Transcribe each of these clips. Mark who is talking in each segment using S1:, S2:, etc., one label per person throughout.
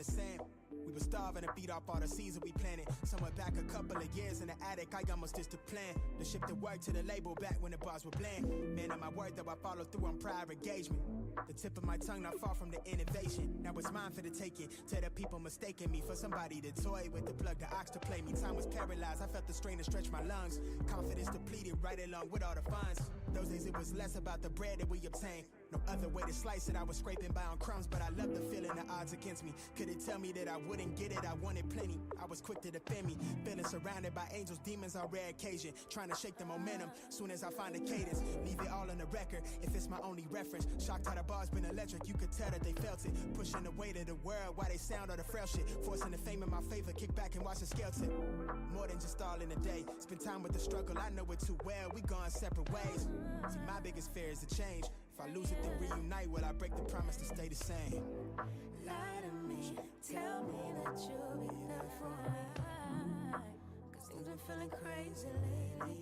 S1: the same. We were starving to beat off all the seeds that we planted. Somewhere back a couple of years in the attic, I almost ditched the plan to ship the work to the label back when the bars were bland. Man, on my word though, I follow through on prior engagement. The tip of my tongue not far from the innovation. Now it's mine for the taking. Tell the people mistaking me for somebody to toy with, to plug the ox to play me. Time was paralyzed, I felt the strain to stretch my lungs. Confidence depleted right along with all the funds. Those days it was less about the bread that we obtained. No other way to slice it, I was scraping by on crumbs. But I loved the feeling the odds against me. Could it tell me that I wouldn't get it? I wanted plenty, I was quick to defend me. Feeling surrounded by angels, demons on rare occasion. Trying to shake the momentum, soon as I find a cadence. Leave it all on the record, if it's my only reference. Shocked how the bars been electric, you could tell that they felt it. Pushing the weight of the world while they sound all the frail shit. Forcing the fame in my favor, kick back and watch the scale tip. More than just all in a day, spend time with the struggle, I know it too well. We gone separate ways. See, my biggest fear is to change. If I lose it, then reunite. Will I break the promise to stay the same?
S2: Lie to me, tell me that you'll be there for me. Cause things been feeling crazy lately.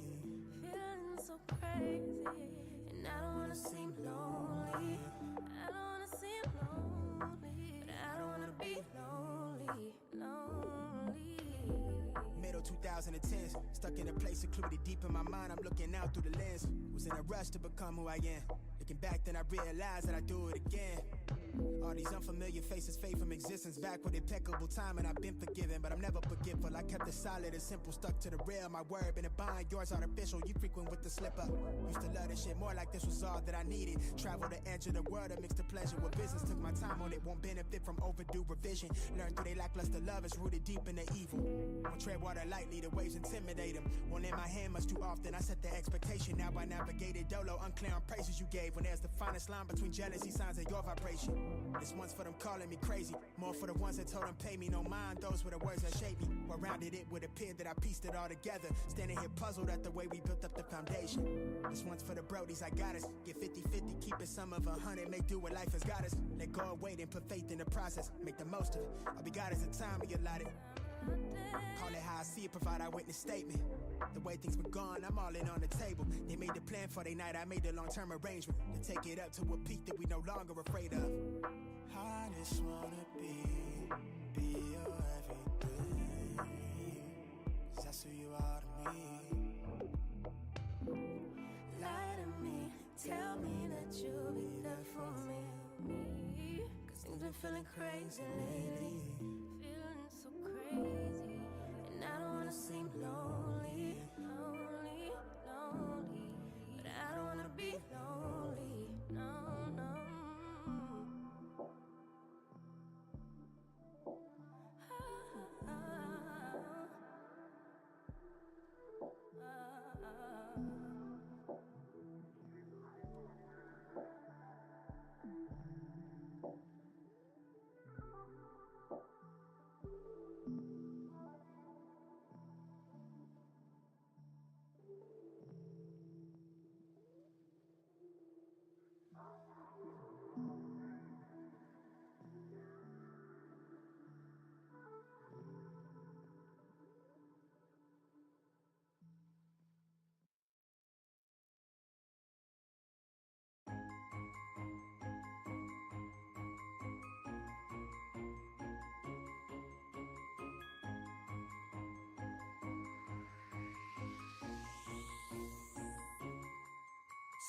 S2: Feeling so crazy. And I don't wanna seem lonely. I don't wanna seem lonely. But I don't wanna be lonely, lonely.
S1: Middle 2010s, stuck in a place secluded deep in my mind. I'm looking out through the lens. Was in a rush to become who I am. Looking back, then I realized that I do it again. All these unfamiliar faces fade from existence. Back with impeccable time and I've been forgiven. But I'm never forgetful, I kept it solid and simple. Stuck to the real, my word been a bind. Yours artificial, you frequent with the slipper. Used to love this shit more like this was all that I needed. Travel the edge of the world, I mixed the pleasure with business. Took my time on it, won't benefit from overdue revision. Learned through they lackluster love is rooted deep in the evil. Won't tread water lightly, the waves intimidate them. Won't lend my hand much too often, I set the expectation. Now I navigated dolo, unclear on praises you gave. When there's the finest line between jealousy signs and your vibration. This one's for them calling me crazy, more for the ones that told them pay me no mind. Those were the words that shaped me. Well rounded it would appear that I pieced it all together. Standing here puzzled at the way we built up the foundation. This one's for the brodies, I got us. Get 50-50, keep it some of 100. Make do what life has got us. Let go of wait and put faith in the process. Make the most of it. I'll be God as the time we allotted. Call it how I see it, provide our witness statement. The way things been gone, I'm all in on the table. They made the plan for their night, I made the long-term arrangement. To take it up to a peak that we no longer afraid of. I just wanna be your everything. Cause that's who you are to me.
S2: Lie to me, tell me that you'll be there for me. Cause things been feeling crazy lately. Feeling so crazy. And I don't wanna seem lonely, lonely, lonely. But I don't wanna be lonely, no, no.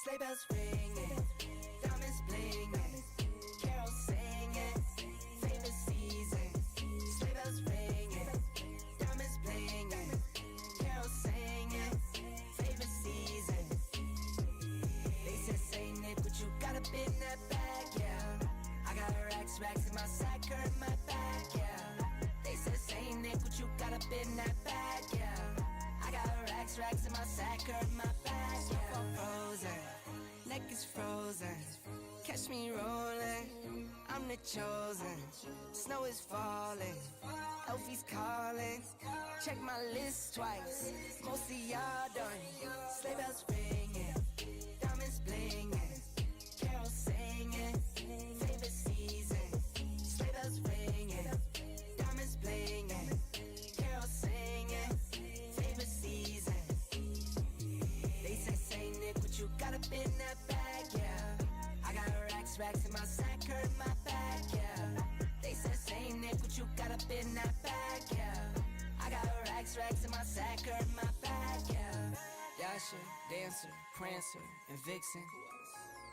S3: Sleigh bells ringing, diamonds blinging, carols singing, favorite season. Sleigh bells ringing, diamonds blinging, carols singing, favorite season. They said Saint Nick, but you got a bit in that bag, yeah. I got racks in my sack, her in my back, yeah. They said Saint Nick, but you got a bit in that bag, yeah. I got racks in my sack, her in my back, yeah. Frozen, neck is frozen. Catch me rolling, I'm the chosen. Snow is falling, Elfie's calling. Check my list twice, most of y'all done. Sleigh bells ringing, diamonds blinging, carols singing, favorite season. Sleigh bells ringing, diamonds blinging, carols singing, favorite season. They say Saint Nick, but you got a bit in that bag, yeah. I got racks in my sack, her in my back, yeah. They said Saint Nick, but Dasher, Dancer, Prancer, and Vixen.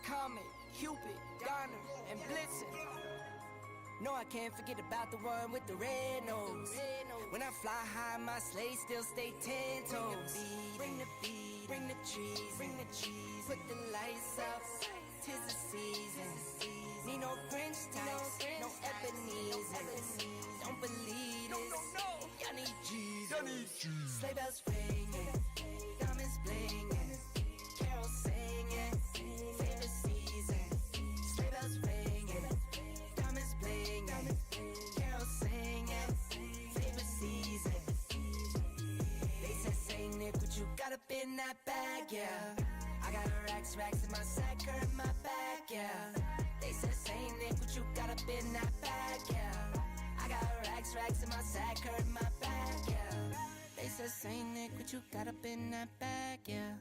S3: Comet, Cupid, Donner, and Blitzen. No, I can't forget about the one with the red nose. When I fly high, my sleigh still stay 10 toes. Bring the beat, bring the trees, bring the cheese. Put the lights up, 'tis the season. Need no Grinch types, no Ebenezer. Don't believe this, y'all need Jesus. Sleigh bells ringing, diamonds blinging, carols singing, favorite season. Sleigh bells ringing, diamonds blinging, carols singing, favorite season. They said, Saint Nick, what you got up in that bag, yeah. I got racks in my sack, or in my bag, yeah. They said, Saint Nick, what you got up in that bag, yeah. I got racks in my sack, or in my bag, yeah. They said, Saint Nick, what you got up in that bag, yeah.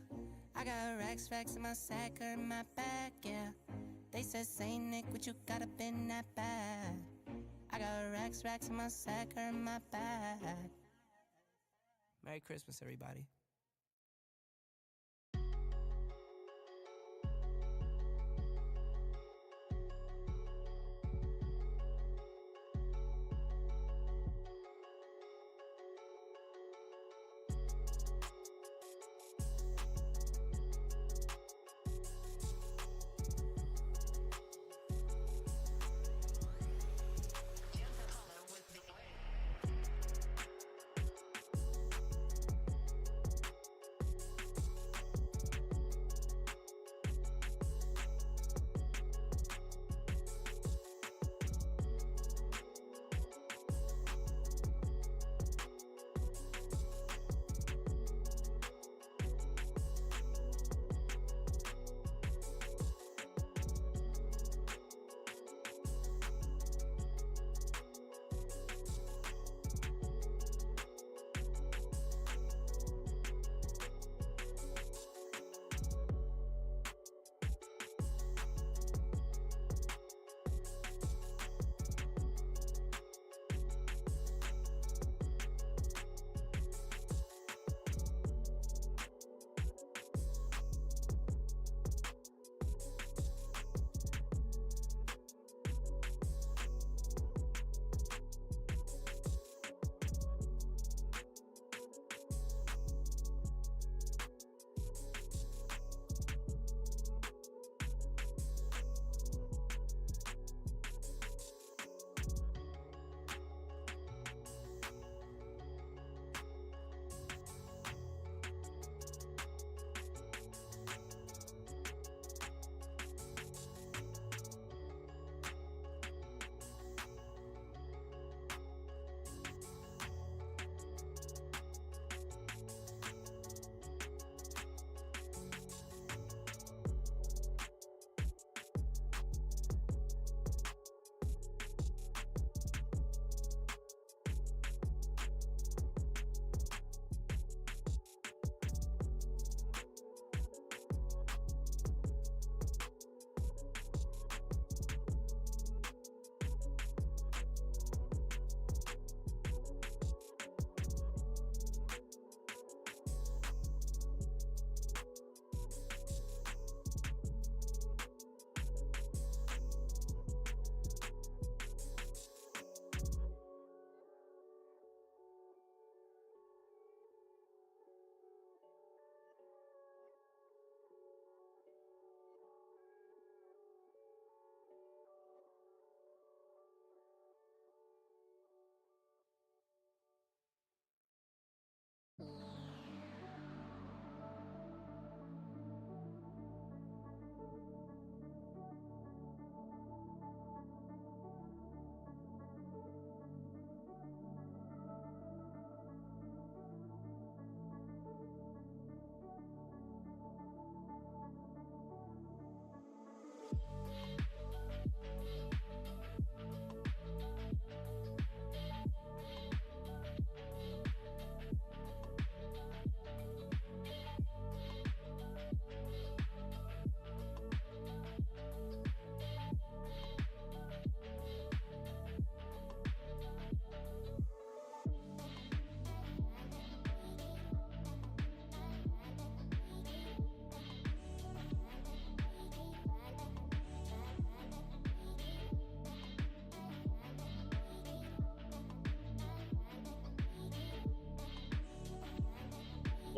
S3: I got racks in my sack, or in my bag, yeah. They said, Saint Nick, what you got up in that bag. I got racks in my sack, or in my bag. Merry Christmas, everybody.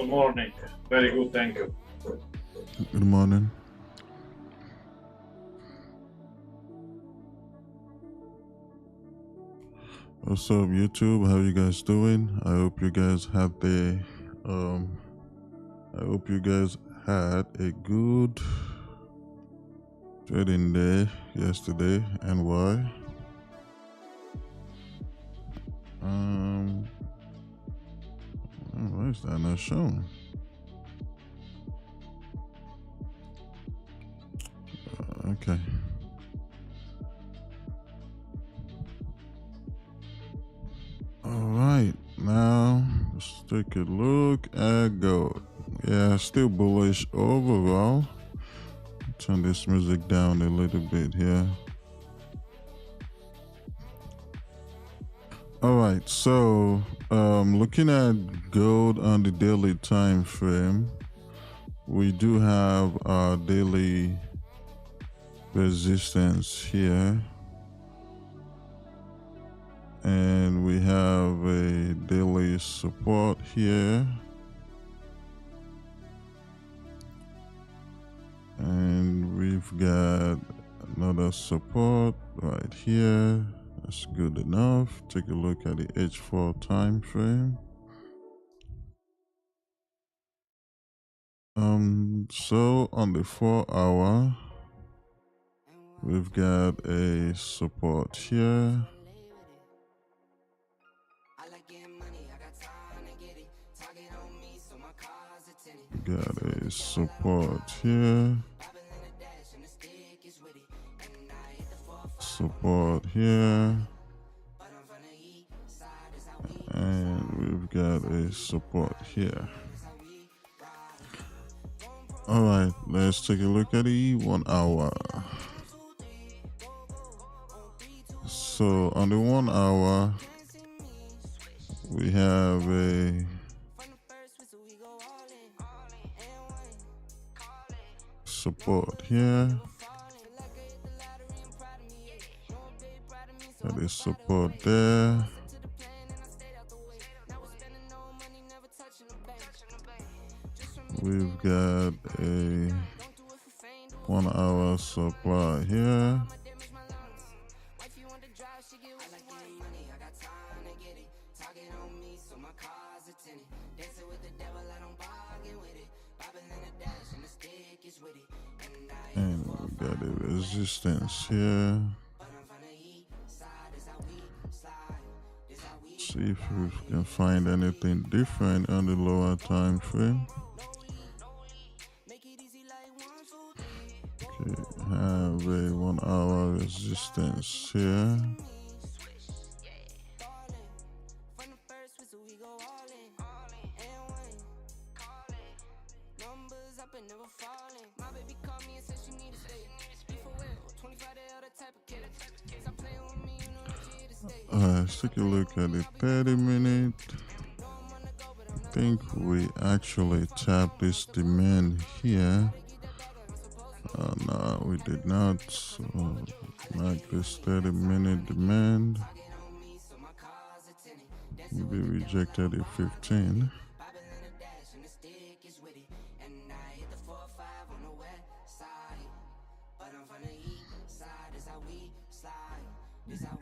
S4: Good morning. Very good, thank you.
S5: Good morning. What's up, YouTube? How you guys doing? I hope you guys had a good trading day yesterday. And why? Why is that not showing? Okay. All right, now let's take a look at gold. Yeah, still bullish overall. Turn this music down a little bit here. All right, so looking at gold on the daily time frame, we do have our daily resistance here, and we have a daily support here, and we've got another support right here. That's good enough. Take a look at the H4 time frame. So on the 4-hour, we've got a support here. Got a support here. Support here. And we've got a support here. All right, let's take a look at the 1 hour. So on the 1 hour, we have a support here. That is support there. We've got a 1 hour supply here. And we got a resistance here. See if we can find anything different on the lower time frame. Okay, have a 1 hour resistance here. Let's take a look at the 30-minute. I think we actually tapped this demand here. No, we did not. So, like this 30-minute demand. We rejected the 15.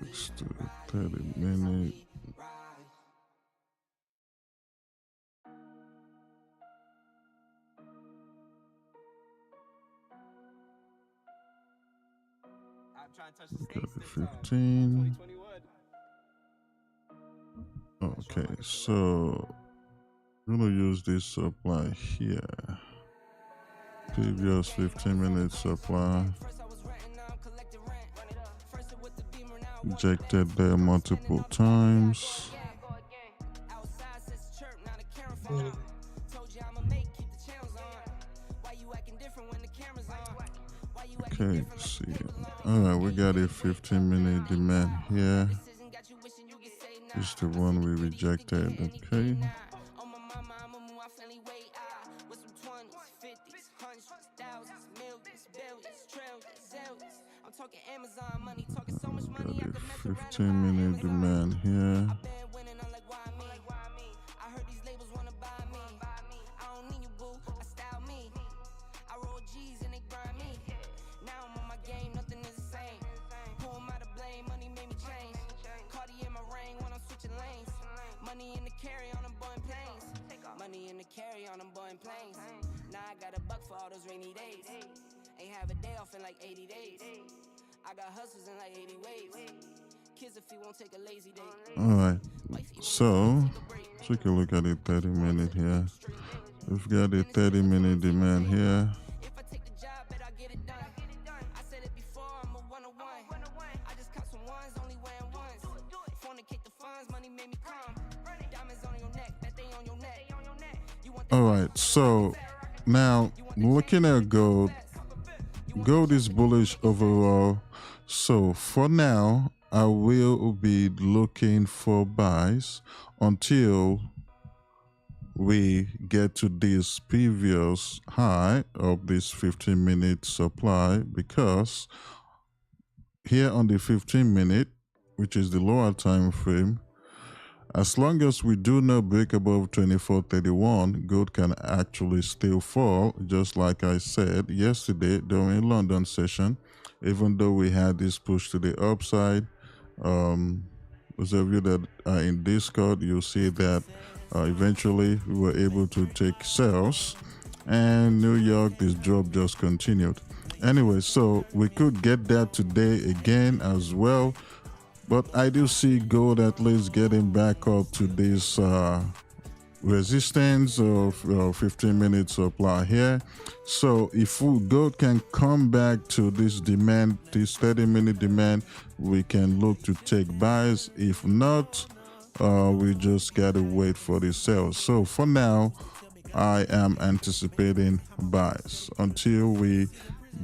S5: Let's do 30-minute. Got the 15. Okay, so I'm gonna use this supply here. Previous 15-minute supply. Rejected there multiple times. Okay, see. Alright, we got a 15-minute demand here. This is the one we rejected, okay. Got a 15-minute demand here.
S3: carry on them boy planes. Money in the carry on them boy planes. Now I got a buck for all those rainy days. Ain't have a day off in like 80 days. I got hustles in like 80 ways. Kids if you won't take a lazy day.
S5: All right. So take a look at the 30-minute here. We've got a 30-minute demand here.
S3: If I take the job, bet I get it done. I said it before, I'm a one-on-one. I just caught some ones, only wearing ones. Fornicate the funds, money made me come. Diamonds on your neck, bet they on your neck. You want
S5: All right. So now looking at gold, gold is bullish overall. So for now, I will be looking for buys until we get to this previous high of this 15-minute supply, because here on the 15-minute, which is the lower time frame, as long as we do not break above 24.31, gold can actually still fall, just like I said yesterday during London session. Even though we had this push to the upside, those of you that are in Discord, you'll see that eventually we were able to take sales, and New York, this drop just continued. Anyway, so we could get that today again as well, but I do see gold at least getting back up to this resistance of 15-minute supply here. So if gold can come back to this demand, this 30-minute demand, we can look to take buys. If not, we just gotta wait for the sales. So for now, I am anticipating buys until we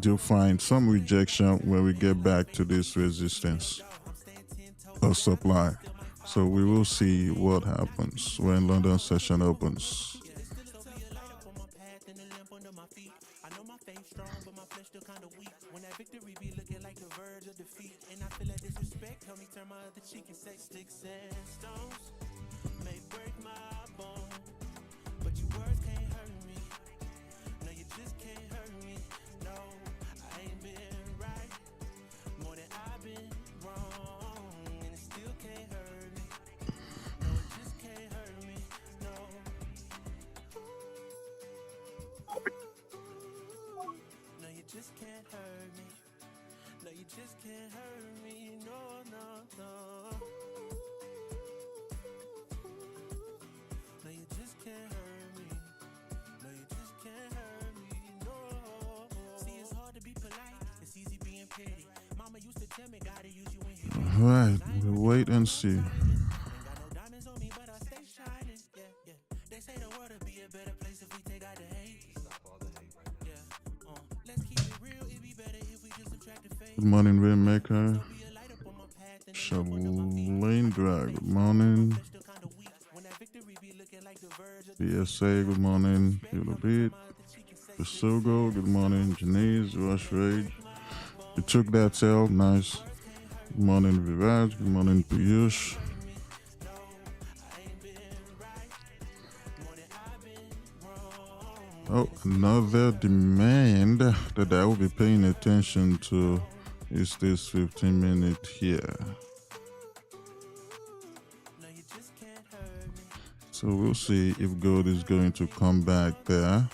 S5: do find some rejection when we get back to this resistance of supply. So we will see what happens when London session opens. All right, we'll wait and see. Good morning, Rainmaker. Shalindra, good morning. BSA, good morning. Feel a bit. Besogo, good morning. Janice, Rush Rage. You took that sale, nice. Good morning, Viraj. Good morning, Piyush. Oh, another demand that I will be paying attention to is this 15-minute here. So we'll see if gold is going to come back there.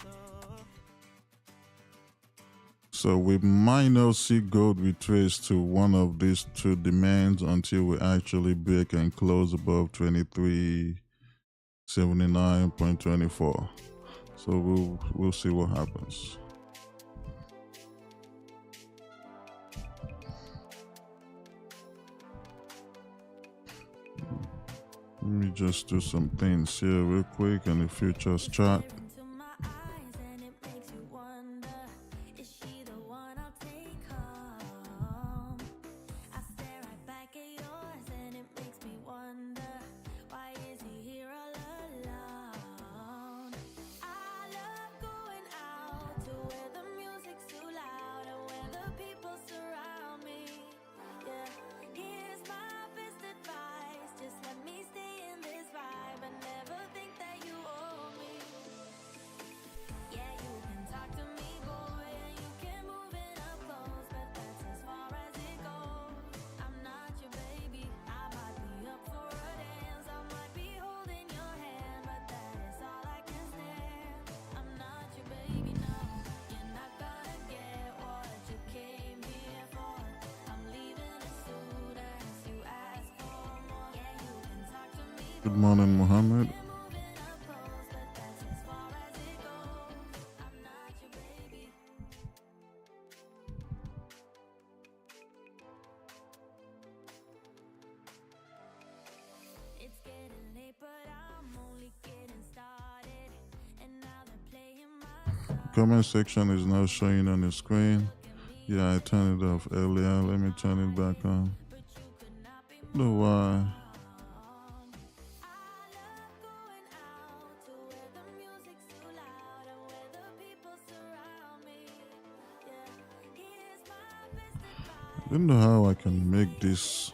S5: So we might not see gold retrace to one of these two demands until we actually break and close above 2379.24. So we'll see what happens. Let me just do some things here real quick on the futures chart. Good morning, Mohammed.
S2: It's getting late, but I'm only getting started. And now they're playing my song.
S5: Comment section is now showing on the screen. Yeah, I turned it off earlier. Let me turn it back on. No, why?
S2: I love going out to where the music's too loud and where the people surround me. Yeah, here's my best advice.
S5: I don't know how I can make this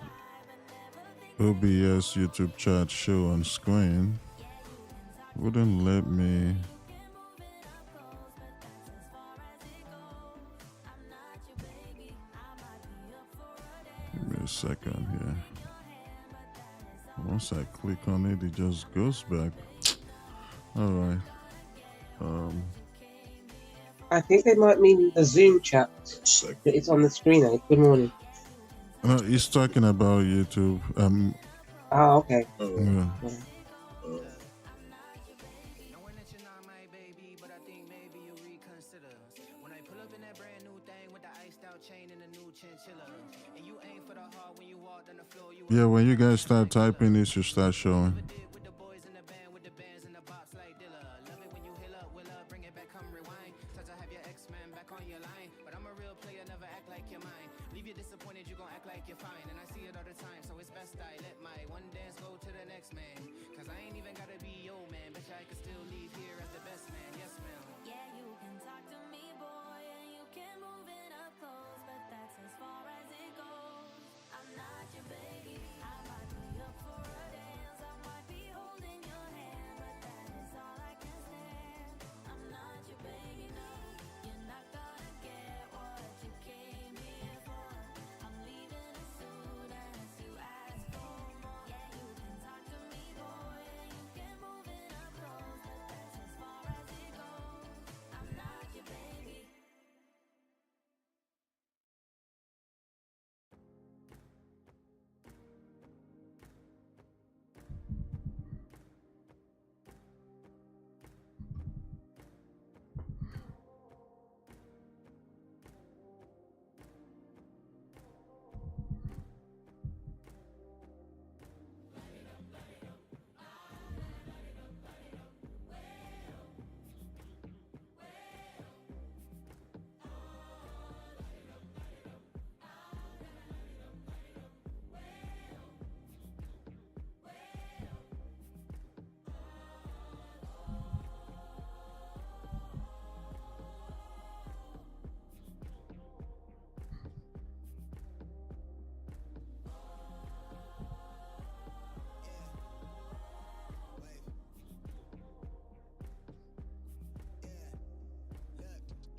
S5: OBS YouTube chat show on screen. Wouldn't let me. Give me a second here. Once I click on it, it just goes back. All right.
S6: I think they might mean the Zoom chat. It's on the screen, eh? Good morning.
S5: No, he's talking about YouTube.
S6: Oh, okay.
S5: Yeah.
S1: Knowing that you're not my baby, but I think maybe you'll reconsider. When I pull up in that brand new thing with the iced out chain and the new chinchilla, and you aim for the heart when you walk down the floor. You
S5: Yeah, when you guys start typing, it should start showing.
S1: did with the boys in the band, with the bands and the bops like Dilla. Love it when you hill up, will up, bring it back, come rewind. Touch, I have your X-Man back on your line, but I'm a real player, never act like you're mine. Leave you disappointed, you gon' act like you're fine, and I see it all the time, so it's best I let my one dance go to the next man. Cause I ain't even gotta be your man, bet I could still leave here as the best man. Yes, ma'am.
S2: Yeah, you can talk to me, boy, and you can move it up close, but that's as far as it goes. I'm not your baby, I might be up for a dance, I might be holding your hand, but that is all I can stand. I'm not your baby, no, you're not gonna get what you came here for. I'm leaving as soon as you ask for more. Yeah, you can talk to me, boy, and you can move it up close, but that's as far as it goes. I'm not your baby.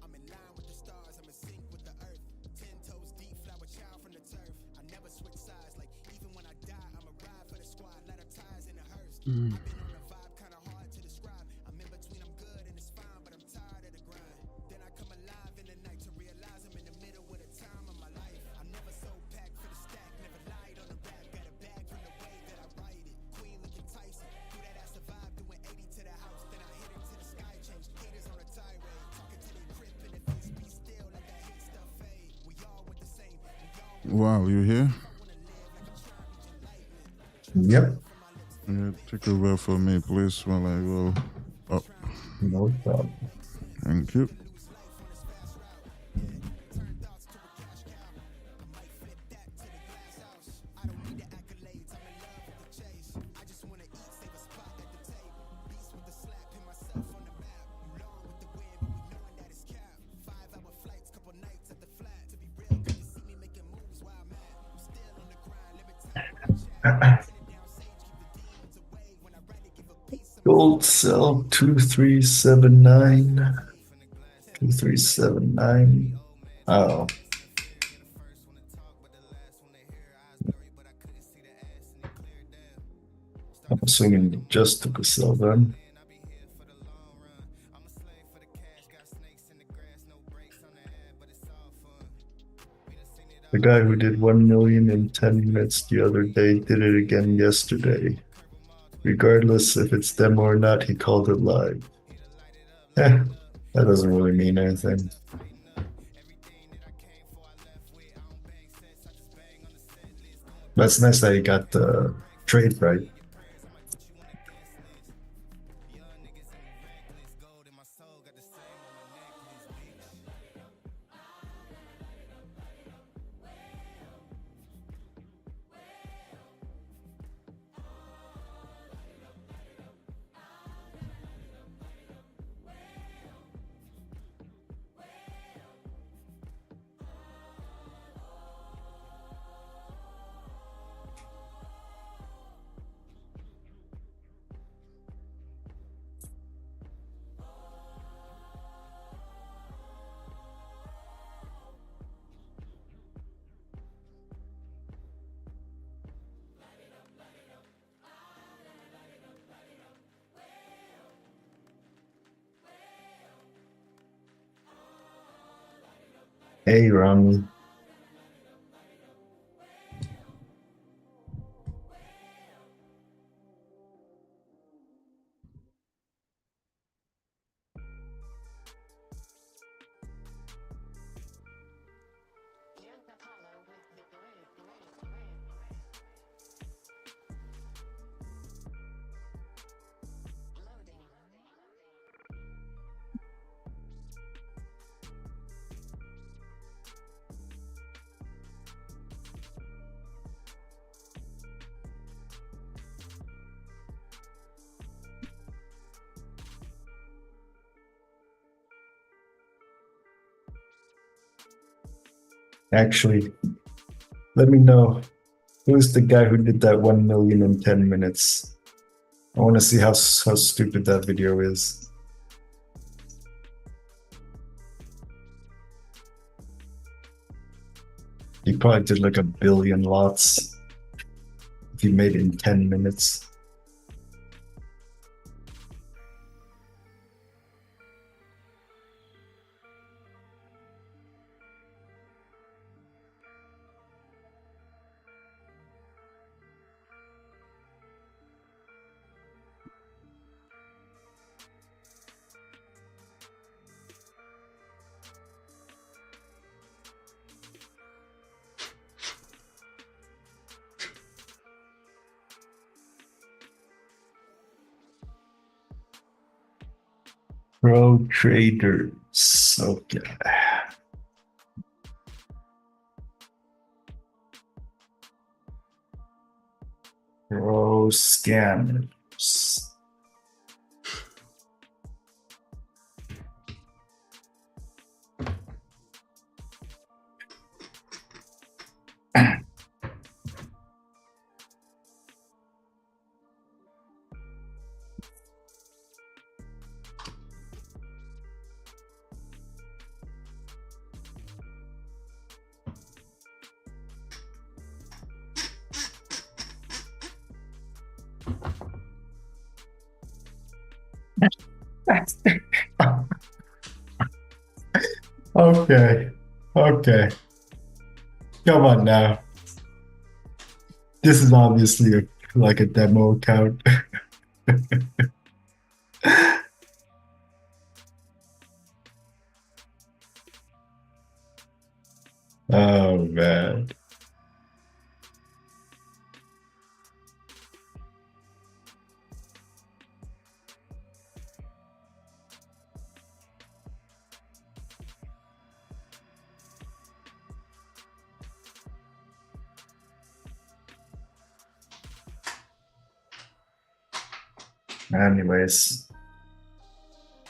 S1: I'm in line with the stars, I'm in sync with the earth. 10 toes deep, flower child from the turf. I never switch sides, like even when I die, I'ma ride for the squad, let her ties in the hearse. I've been on a vibe, kinda hard to describe. I'm in between, I'm good and it's fine, but I'm tired of the grind. Then I come alive in the night to realize I'm in the middle of the time of my life. I'm never so packed for the stack, never lied on the rap. Got a bag from the way that I write it. Queen looking Tyson, through that I survived, doing 80 to the house. Then I hit her to the sky, changed haters on a tirade. Talking to their crib in the face, be still, let that hate stuff fade. We all with the same, we all
S5: Wow, you here?
S7: Yep,
S5: Yeah, take over for me, please, while I go up.
S7: no problem.
S5: Thank you.
S7: Gold sell 2379. 2379. Oh. I'm assuming you just took a sell then. The guy who did 1 million in 10 minutes the other day did it again yesterday. Regardless if it's demo or not, he called it live. Eh, that doesn't really mean anything. But it's nice that he got the trade right. Hey, Rami. Actually, let me know who's the guy who did that 1 million in 10 minutes. I want to see how stupid that video is. He probably did like 1 billion lots if he made it in 10 minutes. Pro traders. Okay. Pro scammers. Okay. Okay. Come on now. This is obviously like a demo account. Oh man. Anyways,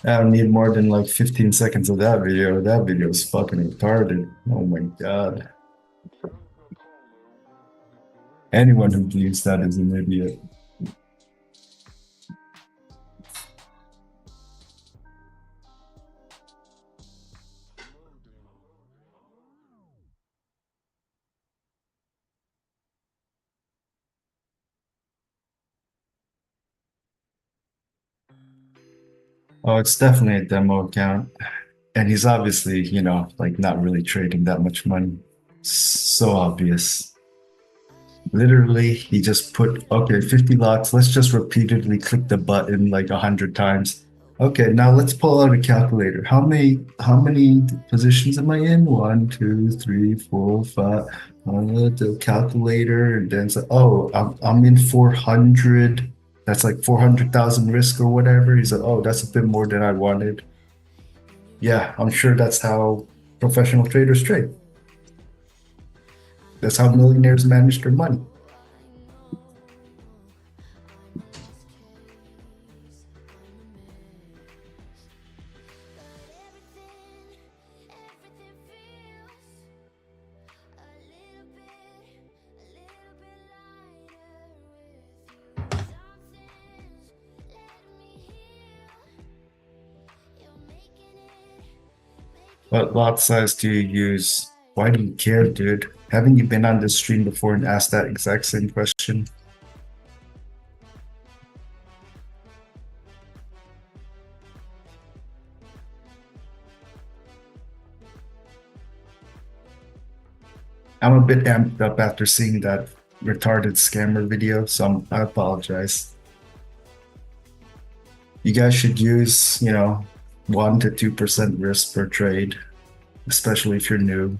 S7: I don't need more than like 15 seconds of that video. That video is fucking retarded. Oh my god. Anyone who believes that is an idiot. Oh, it's definitely a demo account. And he's obviously, you know, like not really trading that much money. So obvious. Literally, he just put, okay, 50 lots. Let's just repeatedly click the button like 100 times. Okay, now let's pull out a calculator. How many positions am I in? One, two, three, four, five. The calculator, and then oh, I'm in 400. That's like 400,000 risk or whatever. He said, oh, that's a bit more than I wanted. Yeah, I'm sure that's how professional traders trade. That's how millionaires manage their money. What lot size do you use? Why do you care, dude? Haven't you been on this stream before and asked that exact same question? I'm a bit amped up after seeing that retarded scammer video, so I apologize. You guys should use, 1 to 2% risk per trade, especially if you're new.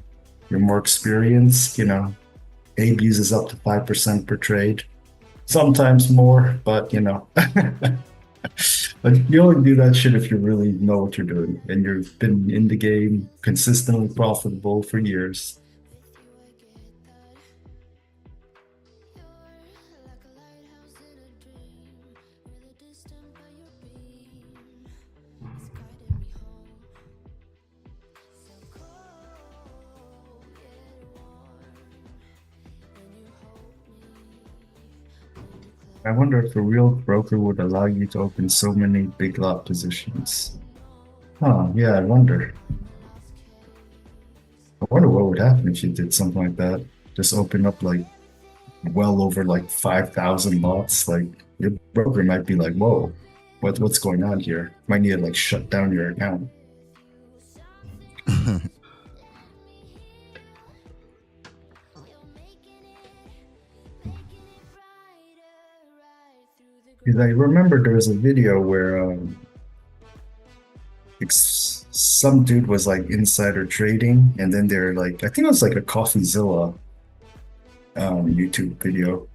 S7: You're more experienced, Abe uses up to 5% per trade, sometimes more, but But you only do that shit if you really know what you're doing and you've been in the game consistently profitable for years. I wonder if a real broker would allow you to open so many big lot positions. Huh, yeah, I wonder. I wonder what would happen if you did something like that. Just open up like well over like 5,000 lots. Like your broker might be like, whoa, what's going on here? Might need to like shut down your account. Because I remember there was a video where some dude was like insider trading, and then they're like, I think it was like a CoffeeZilla YouTube video,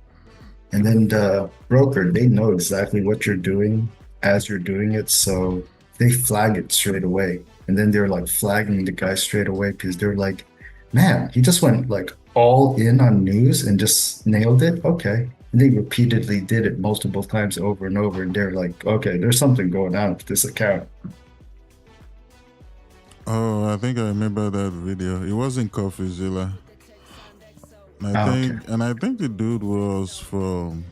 S7: and then the broker, they know exactly what you're doing as you're doing it, so they flag it straight away. And then they're like flagging the guy straight away because they're like, man, he just went like all in on news and just nailed it. Okay. And they repeatedly did it multiple times over and over. And they're like, okay, there's something going on with this account.
S5: Oh, I think I remember that video. It wasn't CoffeeZilla.
S7: Okay.
S5: I think the dude was from.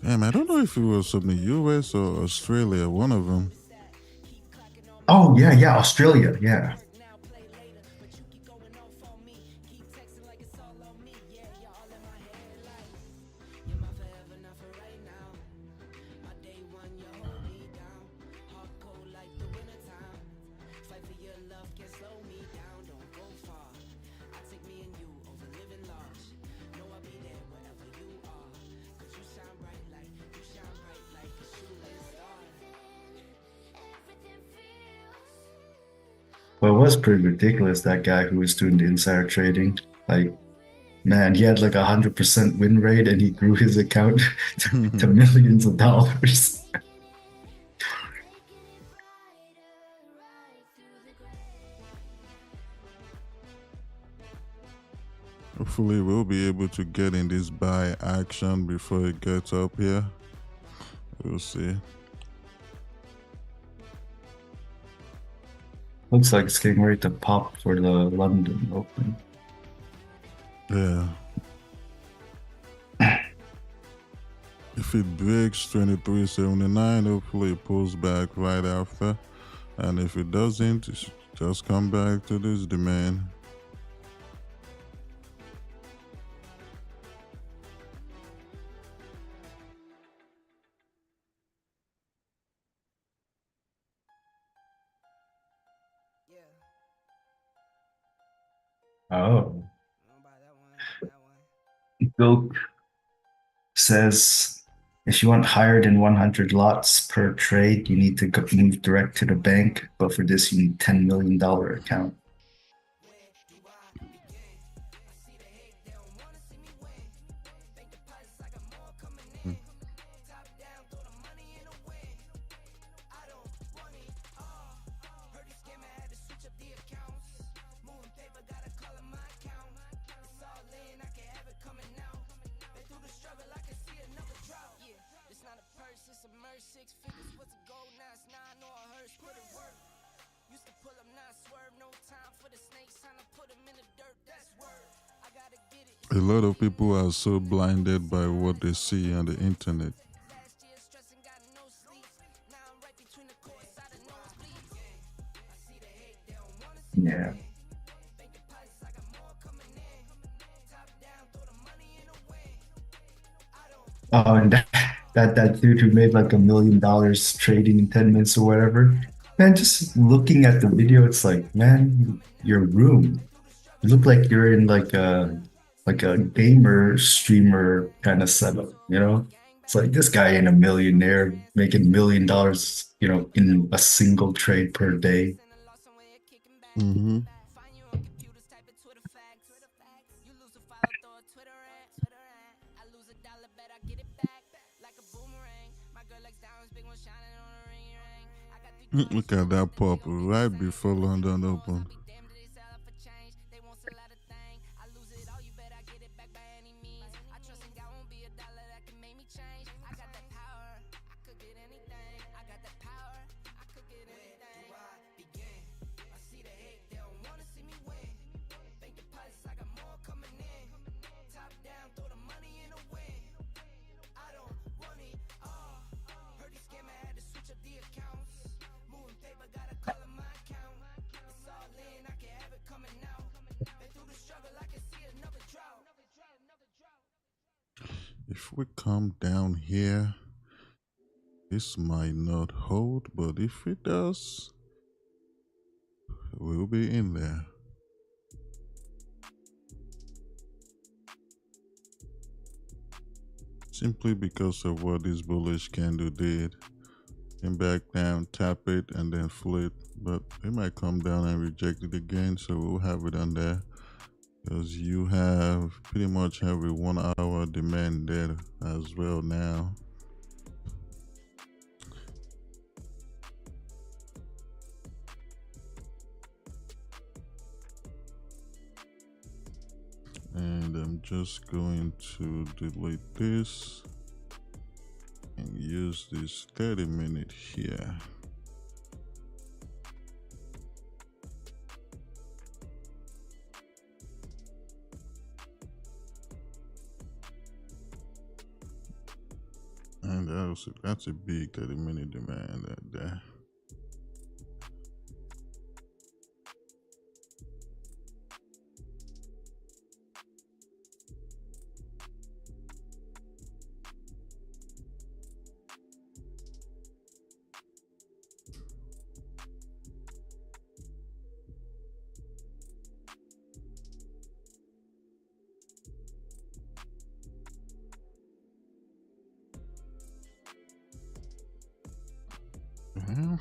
S5: Damn, I don't know if it was from the US or Australia. One of them.
S7: Oh, yeah, yeah. Australia. Yeah. But it was pretty ridiculous, that guy who was doing the insider trading. Like, man, he had like 100% win rate and he grew his account to millions of dollars.
S5: Hopefully, we'll be able to get in this buy action before it gets up here. We'll see.
S7: Looks like it's getting ready to pop for the London Open.
S5: Yeah. If it breaks 23.79, hopefully it pulls back right after. And if it doesn't, just come back to this demand.
S7: Oh. Goat says if you want higher than 100 lots per trade, you need to move direct to the bank. But for this, you need $10 million account.
S5: A lot of people are so blinded by what they see on the internet.
S7: Yeah. Oh, and that dude who made like $1 million trading in 10 minutes or whatever. Man, just looking at the video, it's like, man, your room. You look like you're in like a gamer streamer kind of setup, you know? It's like this guy ain't a millionaire making $1 million, in a single trade per day.
S5: Mm-hmm. Look at that pop right before London opened. If we come down here, this might not hold, but if it does, we'll be in there. Simply because of what this bullish candle did. Came back down, tap it, and then flip. But it might come down and reject it again, so we'll have it on there. Because you have pretty much have a 1 hour demand there as well now. And I'm just going to delete this and use this 30-minute here. And that's a big 30-minute demand right there. Well,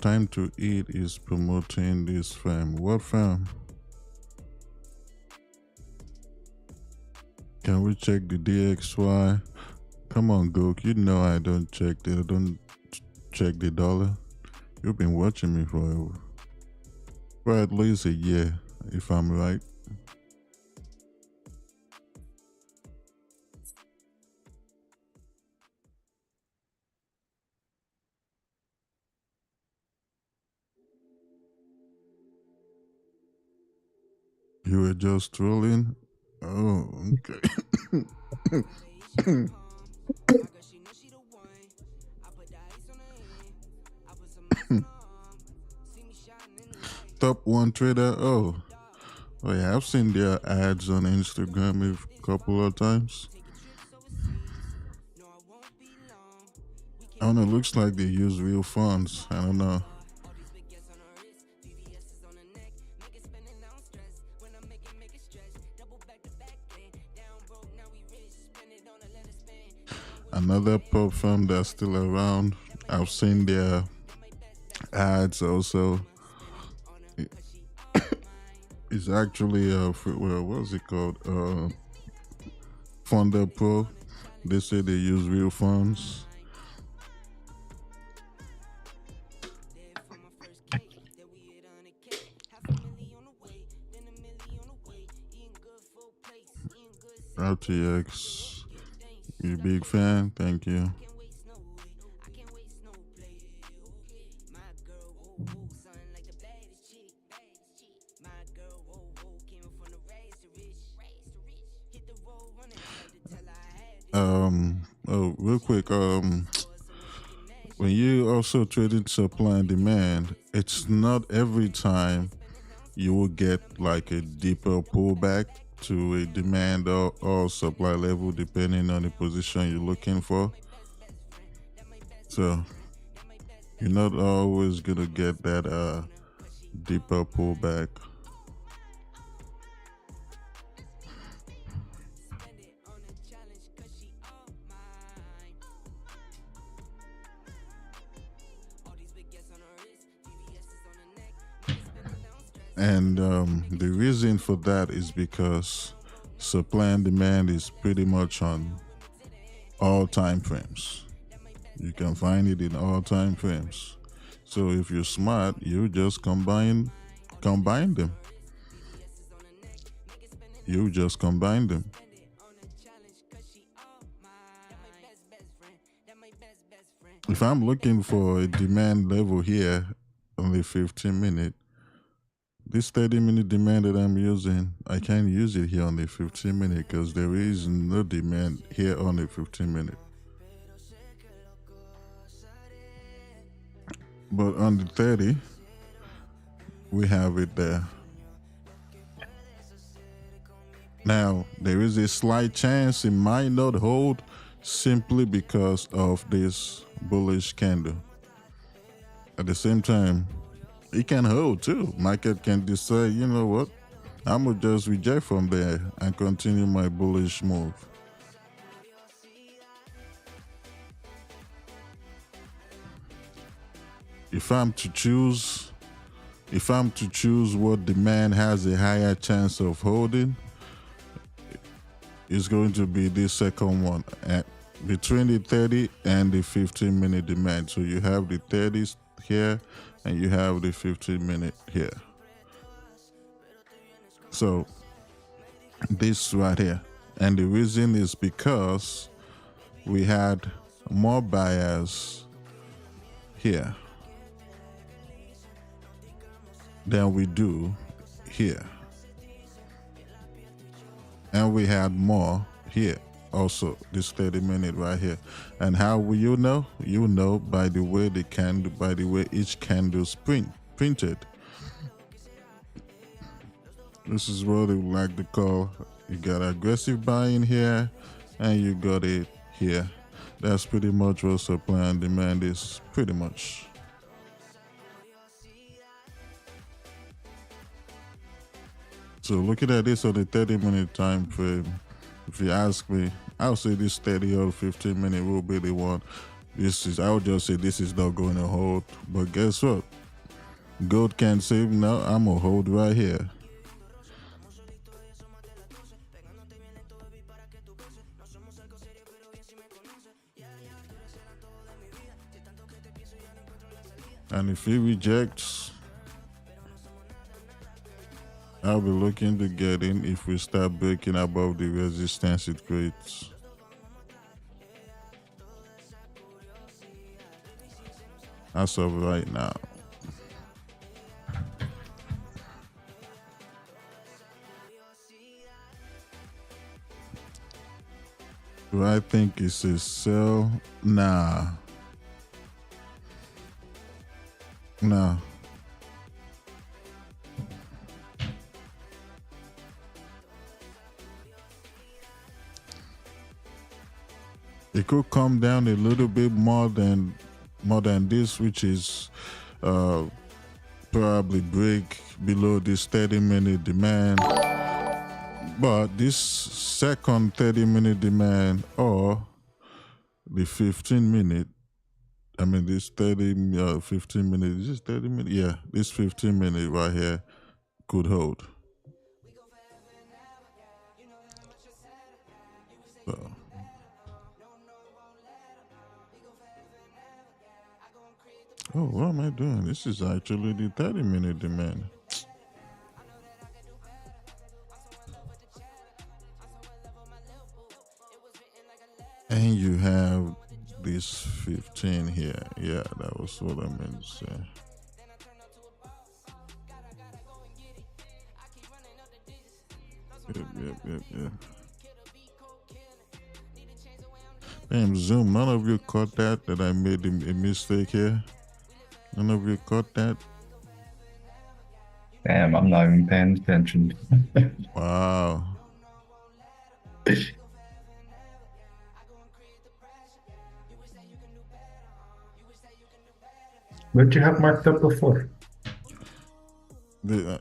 S5: time to eat is promoting this firm. What firm? Can we check the DXY? Come on, Gook. You know I don't check the dollar. You've been watching me for at least a year, if I'm right. You were just trolling? Oh, okay. Top one trader. Oh yeah, I've seen their ads on Instagram a couple of times. I don't know, it looks like they use real funds. I don't know. Another prop firm that's still around. I've seen their ads also. It's actually well, what's it called? Funder Pro. They say they use real funds. RTX, you a big fan? Thank you. Real quick, when you also trading supply and demand, it's not every time you will get like a deeper pullback to a demand or supply level depending on the position you're looking for. So you're not always gonna get that deeper pullback. And the reason for that is because supply and demand is pretty much on all time frames. You can find it in all time frames. So if you're smart, you just combine them. You just combine them. If I'm looking for a demand level here on the 15-minute, this 30-minute demand that I'm using, I can't use it here on the 15-minute because there is no demand here on the 15-minute. But on the 30, we have it there. Now, there is a slight chance it might not hold simply because of this bullish candle. At the same time, it can hold too. Market can decide, you know what, I'm gonna just reject from there and continue my bullish move. If I'm to choose what demand has a higher chance of holding, it's going to be this second one at between the 30 and the 15-minute demand. So you have the 30s here and you have the 15-minute here. So this right here. And the reason is because we had more buyers here than we do here. And we had more here also, this 30-minute right here. And how will you know? You know by the way the candle, by the way each candle's printed. This is what they would like to call, you got aggressive buying here and you got it here. That's pretty much what supply and demand is, pretty much. So looking at this on the 30-minute time frame, if you ask me, I'll say this 30 or 15-minute will be the one. I would just say this is not going to hold. But guess what? Gold can say, no, I'm going to hold right here. And if he rejects, I'll be looking to get in if we start breaking above the resistance it creates. As of right now. Do I think it's a sell? Nah. No. It could come down a little bit more than this, which is uh, probably break below this 30-minute demand. But this second 30-minute demand or the 15-minute, I mean this 15 minutes, is this 30 minutes? Yeah, this 15 minute right here could hold. So. Oh, what am I doing? This is actually the 30-minute demand. And you have this 15 here. Yeah, that was what I meant to say. Yep. Damn, Zoom, none of you caught that I made a mistake here? None of you caught that?
S7: Damn, I'm not even paying attention.
S5: Wow.
S7: What you have marked up before?
S5: I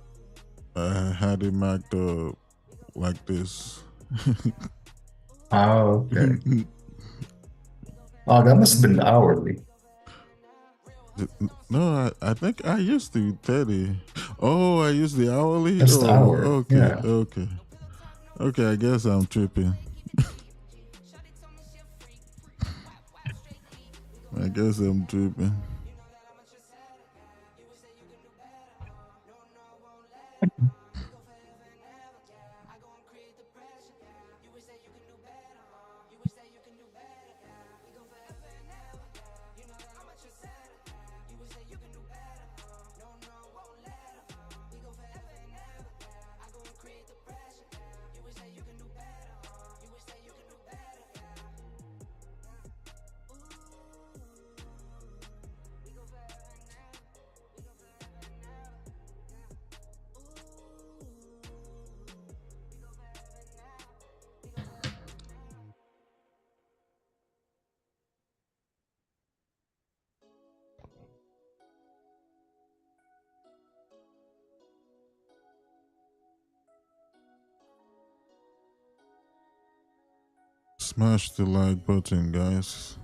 S5: had it marked up like this.
S7: Oh, okay. Oh, that must have been hourly.
S5: No, I think I used the 30. Oh, I used the hourly?
S7: That's the hour.
S5: Okay,
S7: Yeah.
S5: Okay, I guess I'm tripping. I guess I'm tripping. Smash the like button, guys.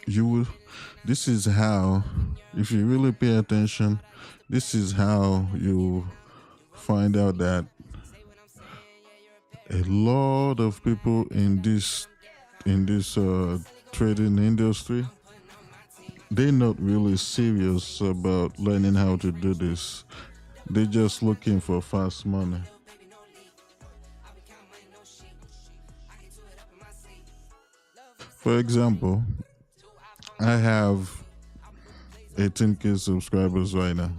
S5: You will, this is how, if you really pay attention, this is how you find out that a lot of people in this trading industry, they're not really serious about learning how to do this. They're just looking for fast money. For example, I have 18K subscribers right now.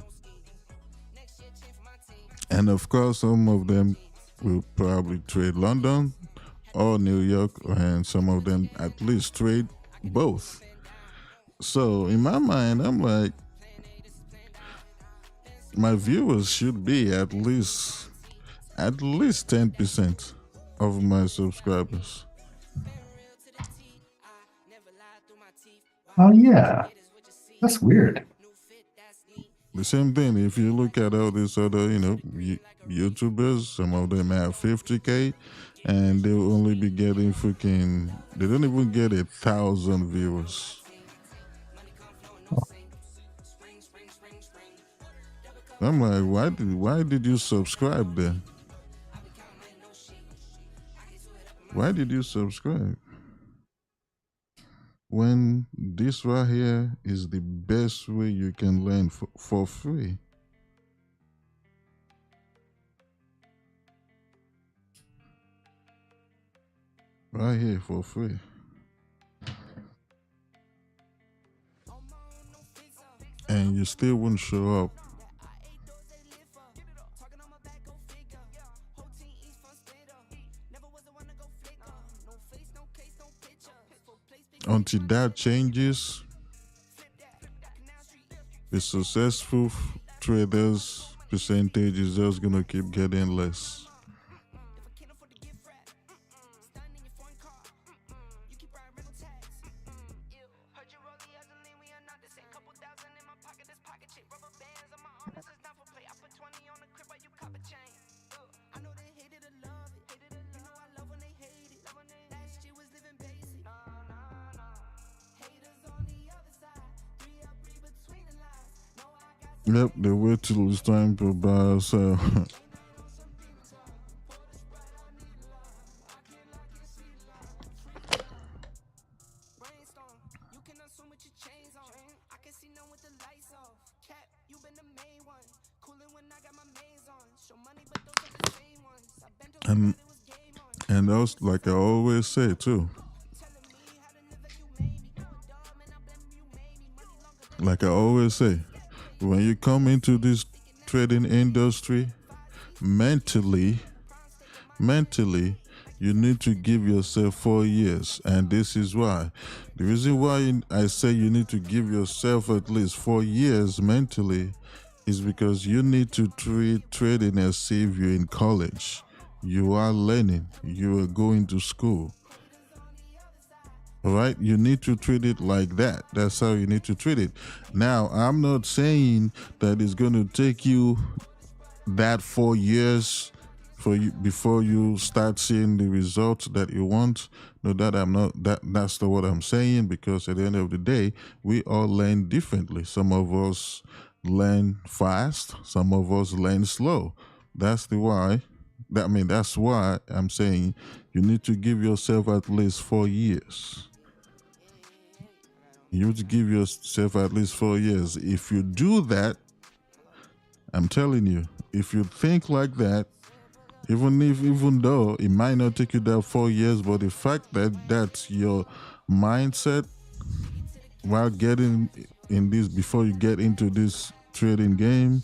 S5: And of course, some of them will probably trade London or New York, and some of them at least trade both. So in my mind, I'm like, my viewers should be at least 10% of my subscribers.
S7: Oh yeah, that's weird.
S5: The same thing, if you look at all these other, YouTubers, some of them have 50K, and they'll only be getting they don't even get 1,000 viewers. I'm like, why did you subscribe then? Why did you subscribe? When this right here is the best way you can learn for free. Right here for free. And you still wouldn't show up. Until that changes, the successful traders' percentage is just gonna keep getting less. Yep, they wait till it's time to buy. So and that's like I always say too. Like I always say, when you come into this trading industry, mentally, you need to give yourself 4 years. And this is why. The reason why I say you need to give yourself at least 4 years mentally is because you need to treat trading as if you're in college. You are learning. You are going to school. All right, you need to treat it like that. That's how you need to treat it. Now, I'm not saying that it's going to take you that 4 years for you before you start seeing the results that you want. No, that's not what I'm saying, because at the end of the day, we all learn differently. Some of us learn fast, some of us learn slow. That's why I'm saying you need to give yourself at least 4 years. You need to give yourself at least 4 years. If you do that, I'm telling you, if you think like that, even though it might not take you that 4 years, but the fact that that's your mindset while getting in this, before you get into this trading game,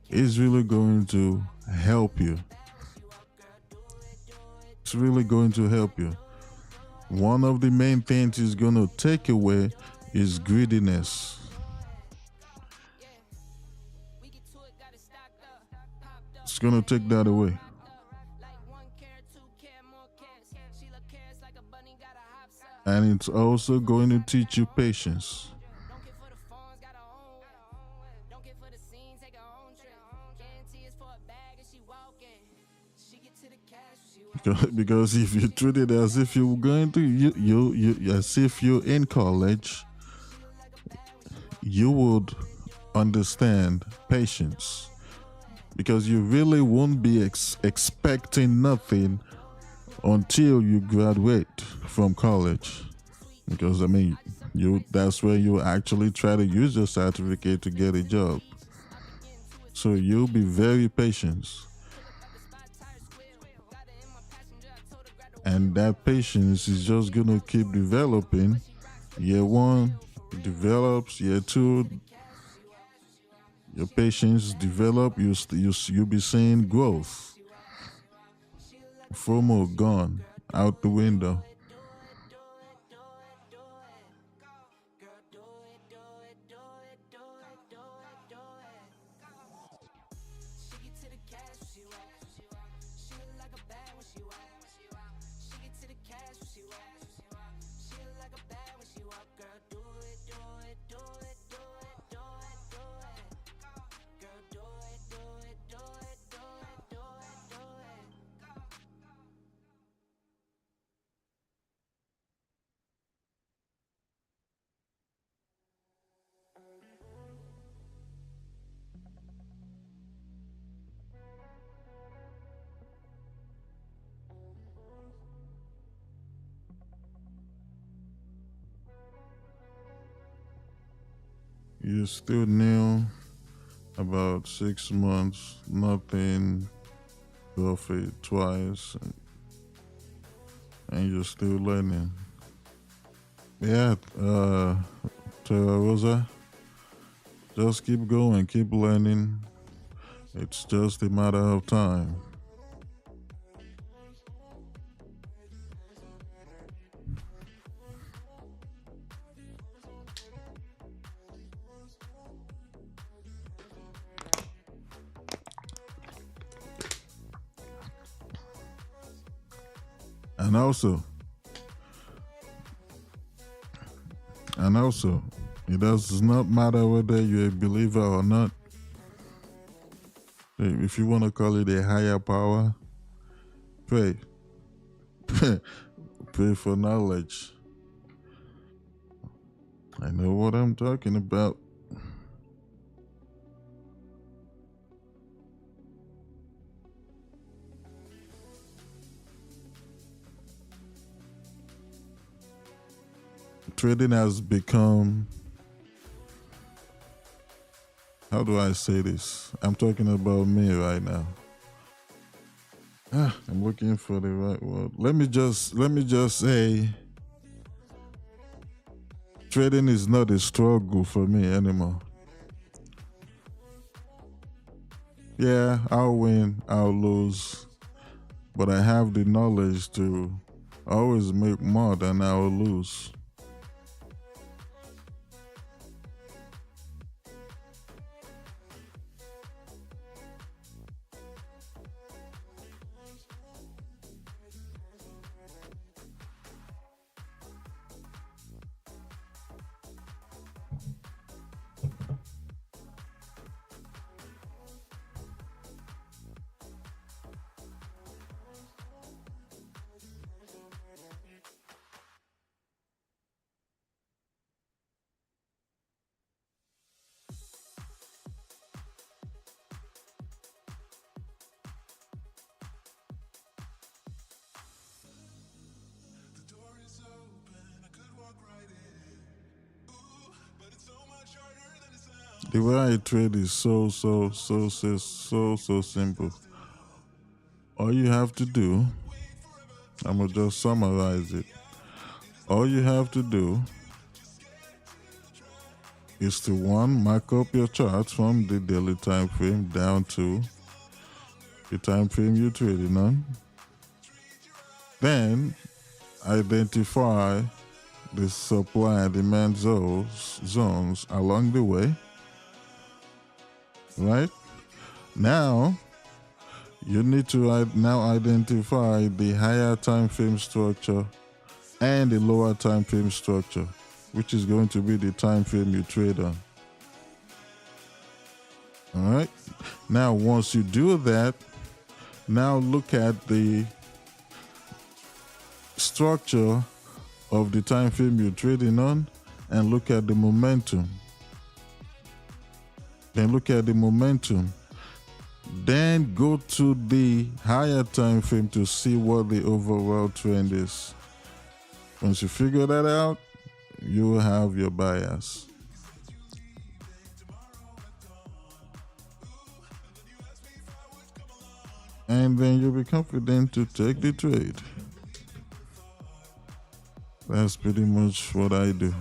S5: is really going to help you. It's really going to help you. One of the main things is going to take away is greediness. It's going to take that away. And it's also going to teach you patience. Because if you treat it as if you're going to, as if you're in college, you would understand patience, because you really won't be expecting nothing until you graduate from college. Because that's where you actually try to use your certificate to get a job. So you'll be very patient. And that patience is just gonna keep developing. Year 1 develops, year 2, your patience develop. You'll be seeing growth. FOMO gone out the window. you're still new, about 6 months, nothing, profit twice, and you're still learning. Yeah, Terra Rosa, just keep going, keep learning. It's just a matter of time. And also, it does not matter whether you're a believer or not. If you want to call it a higher power, pray. Pray for knowledge. I know what I'm talking about. Trading has become, how do I say this? I'm talking about me right now. I'm looking for the right word. Let me just say, trading is not a struggle for me anymore. Yeah, I'll win, I'll lose, but I have the knowledge to always make more than I'll lose. The way I trade is so simple. All you have to do, I'm gonna just summarize it. All you have to do is to, one, mark up your charts from the daily time frame down to the time frame you're trading on. Then identify the supply and demand zones along the way. Right? Now, you need to now identify the higher time frame structure and the lower time frame structure, which is going to be the time frame you trade on. All right? Now, once you do that, now look at the structure of the time frame you're trading on and look at the momentum. Then look at the momentum. Then go to the higher time frame to see what the overall trend is. Once you figure that out, you will have your bias. And then you'll be confident to take the trade. That's pretty much what I do.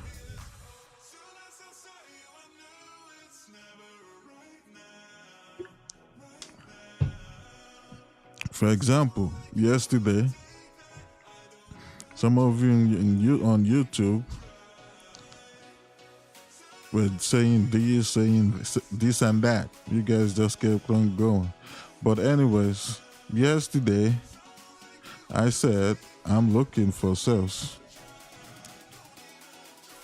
S5: For example, yesterday, some of you on YouTube were saying this and that. You guys just kept on going. But anyways, yesterday, I said, I'm looking for sales.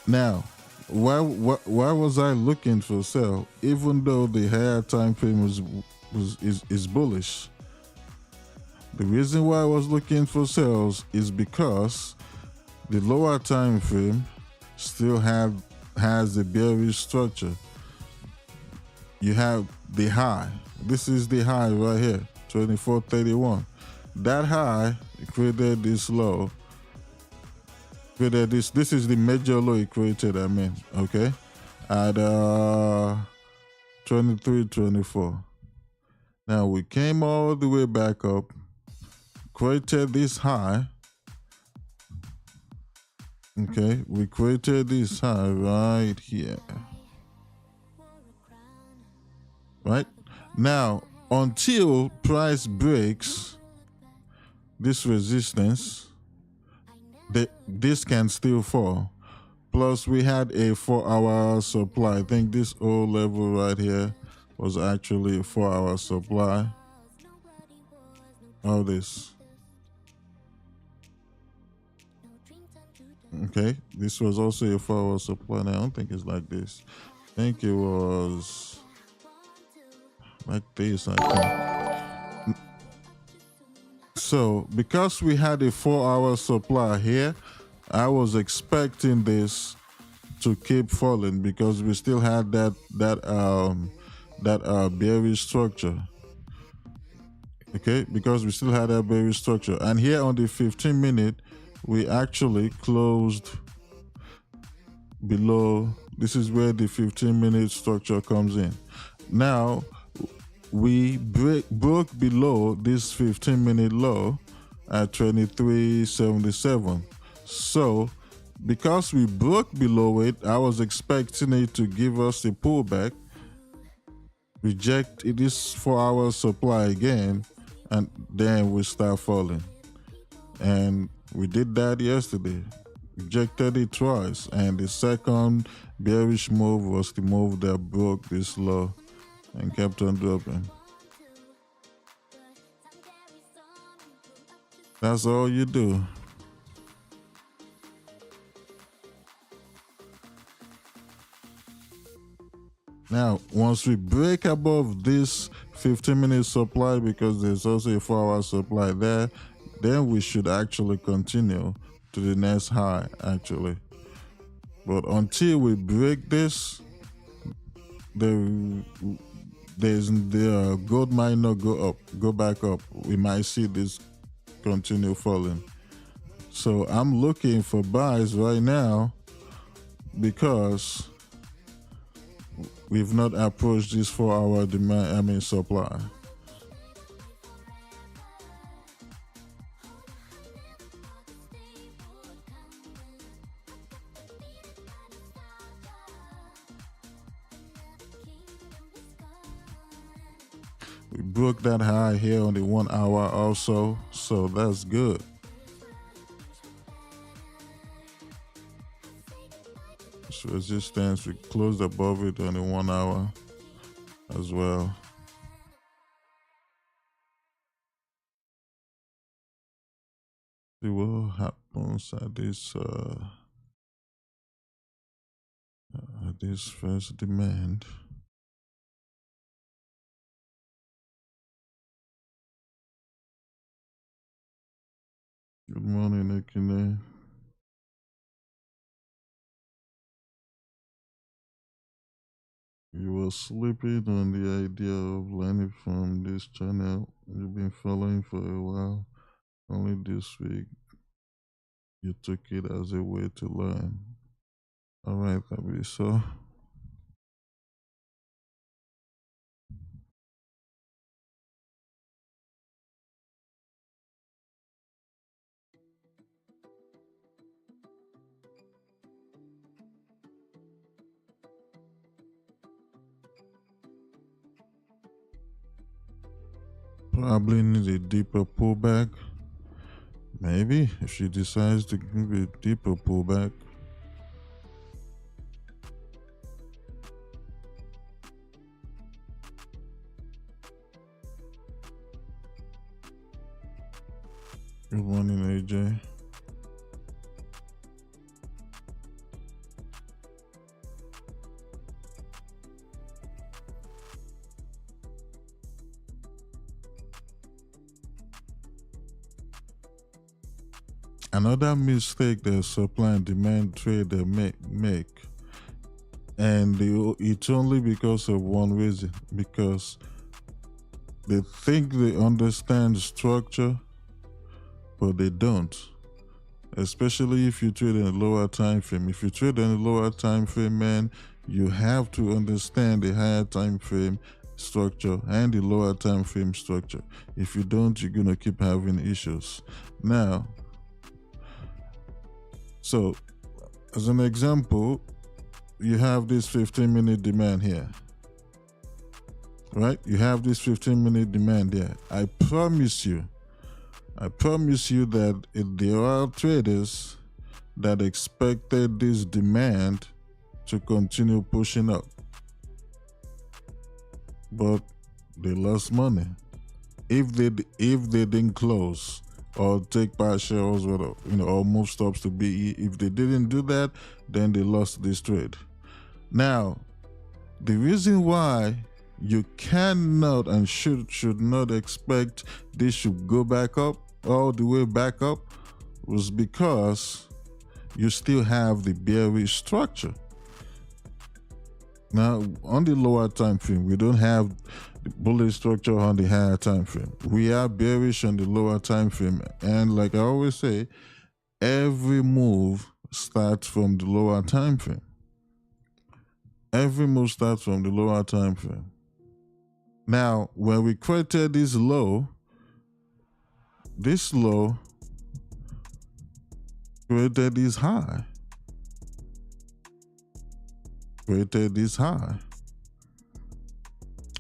S5: Now, why was I looking for sale? Even though the higher time frame is bullish. The reason why I was looking for sales is because the lower time frame still has the bearish structure. You have the high. This is the high right here, 24.31. That high created this low. This is the major low it created, okay? at 23.24. Now we came all the way back up, created this high. Okay, we created this high right here. Right? Now, until price breaks this resistance, this can still fall. Plus, we had a 4-hour supply. I think this old level right here was actually a 4-hour supply. All this. Okay, this was also a 4-hour supply. Now, I don't think it's like this. I think it was like this, I think. So, because we had a 4-hour supply here, I was expecting this to keep falling because we still had that bearish structure. Okay, because we still had that bearish structure, and here on the 15-minute, we actually closed below. This is where the 15-minute structure comes in. Now we broke below this 15-minute low at 23.77. So because we broke below it, I was expecting it to give us a pullback, reject this 4-hour supply again, and then we start falling. And we did that yesterday, rejected it twice, and the second bearish move was the move that broke this low and kept on dropping. That's all you do. Now, once we break above this 15-minute supply, because there's also a 4-hour supply there, then we should actually continue to the next high, actually. But until we break this, the gold might not go back up. We might see this continue falling. So I'm looking for buys right now because we've not approached this 4-hour supply. We broke that high here on the 1 hour also, so that's good. This resistance, we closed above it on the 1 hour as well. See what happens at this first demand. Good morning, Ekene. You were sleeping on the idea of learning from this channel. You've been following for a while. Only this week, you took it as a way to learn. All right, Abby. So, probably need a deeper pullback. Maybe if she decides to give a deeper pullback. Good morning, AJ. Another mistake that supply and demand trader make, and it's only because of one reason, because they think they understand structure, but they don't. especially if you trade in a lower time frame. If you trade in a lower time frame, man, you have to understand the higher time frame structure and the lower time frame structure. If you don't, you're gonna keep having issues. Now, so as an example, you have this 15-minute demand here, right? You have this 15-minute demand there. I promise you that there are traders that expected this demand to continue pushing up, but they lost money. If they didn't close or take partials or move stops to BE, if they didn't do that, then they lost this trade. Now, the reason why you cannot and should not expect this should go back up all the way back up was because you still have the bearish structure. Now, on the lower time frame, we don't have the bullish structure on the higher time frame. We are bearish on the lower time frame, and like I always say, every move starts from the lower time frame. Every move starts from the lower time frame. Now, when we created this low created this high. Created this high.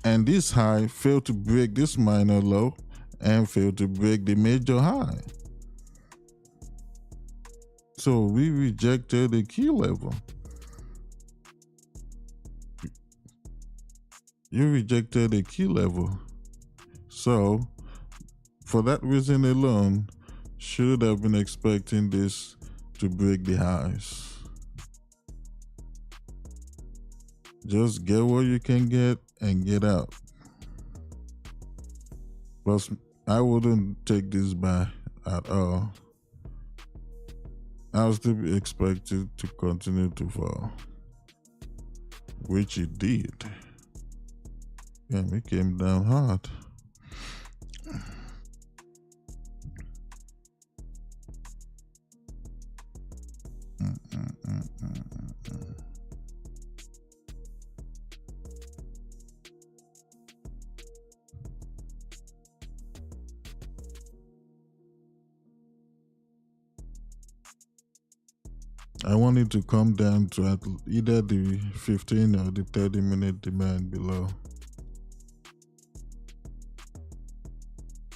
S5: And this high failed to break this minor low and failed to break the major high. So we rejected the key level. You rejected a key level. So for that reason alone, should have been expecting this to break the highs. Just get what you can get and get out. Plus, I wouldn't take this buy at all. I was still expected to continue to fall, which it did. Yeah, it came down hard. I want it to come down to either the 15 or the 30-minute demand below.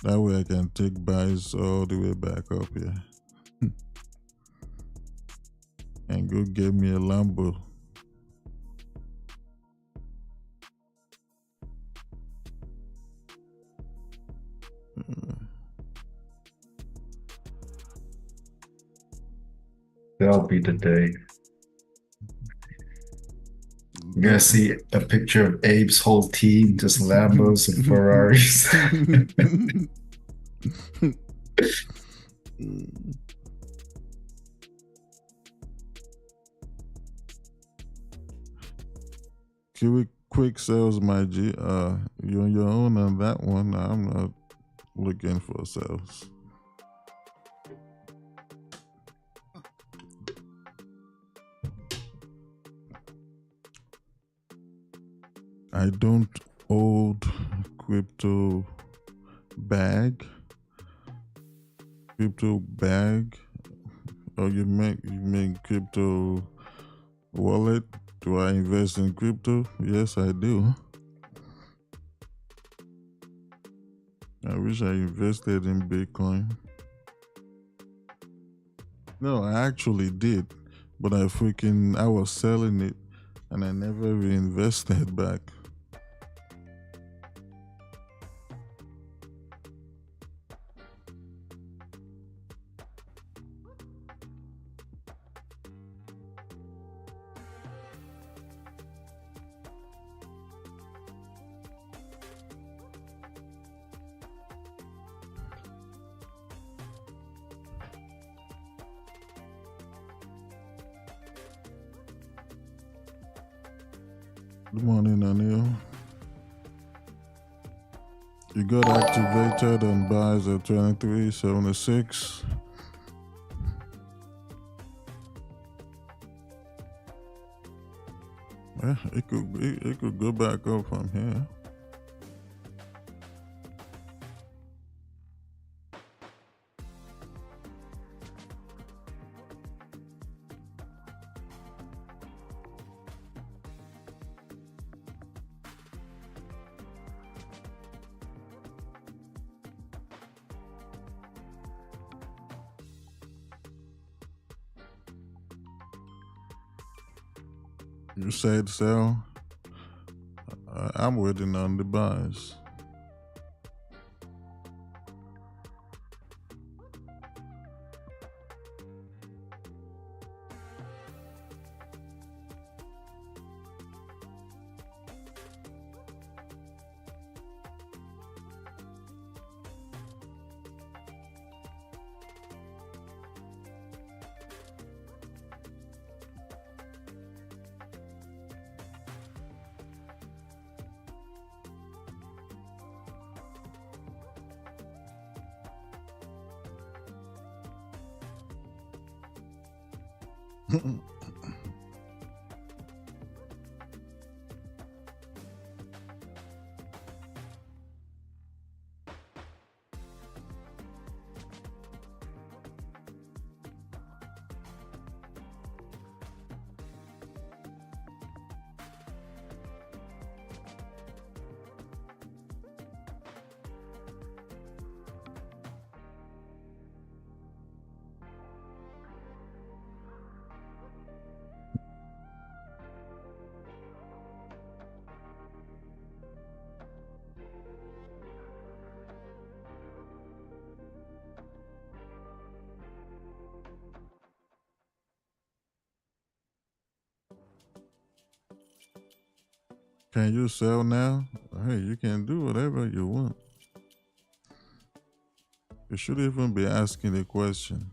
S5: That way I can take buys all the way back up here. And go get me a Lambo.
S7: That'll be the day. You're gonna see a picture of Abe's whole team, just Lambos and Ferraris.
S5: Quick sales, my G. You're on your own on that one. I'm not looking for sales. I don't hold crypto bag. Or you make crypto wallet. Do I invest in crypto? Yes, I do. I wish I invested in Bitcoin. No, I actually did, but I was selling it and I never reinvested back. Good morning, Anil. You got activated on buys at 23.76. Yeah, it could go back up from here. You said sell. I'm waiting on the buys. Can you sell now? Hey, you can do whatever you want. You should even be asking the question.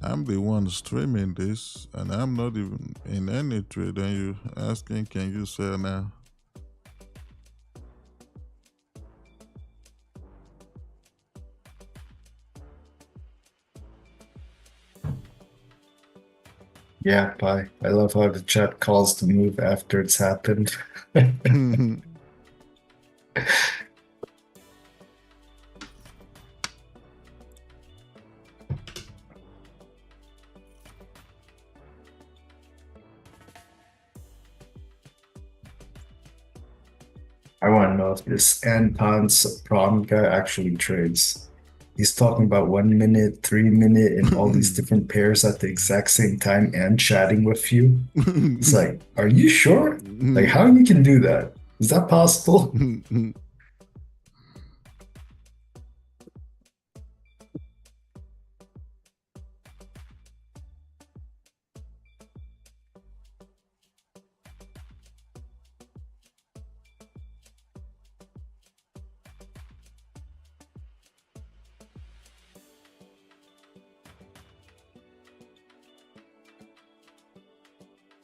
S5: I'm the one streaming this, and I'm not even in any trade, and you asking, can you sell now?
S7: Yeah, bye. I love how the chat calls to move after it's happened. I want to know if this Anton's prom guy actually trades. He's talking about 1 minute, 3 minute, and all these different pairs at the exact same time and chatting with you. It's like, are you sure? Like, how you can do that? Is that possible?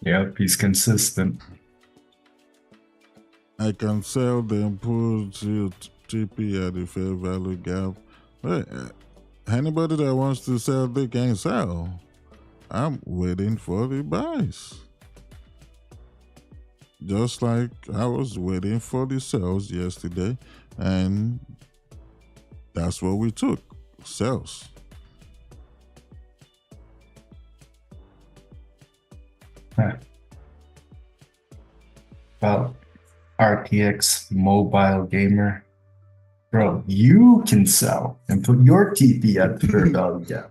S7: Yep, he's consistent.
S5: I can sell them, pull TP at the fair value gap. But anybody that wants to sell, they can sell. I'm waiting for the buys. Just like I was waiting for the sells yesterday, and that's what we took, sells.
S7: Well, RTX mobile gamer. Bro, you can sell and put your TP at the fair value gap.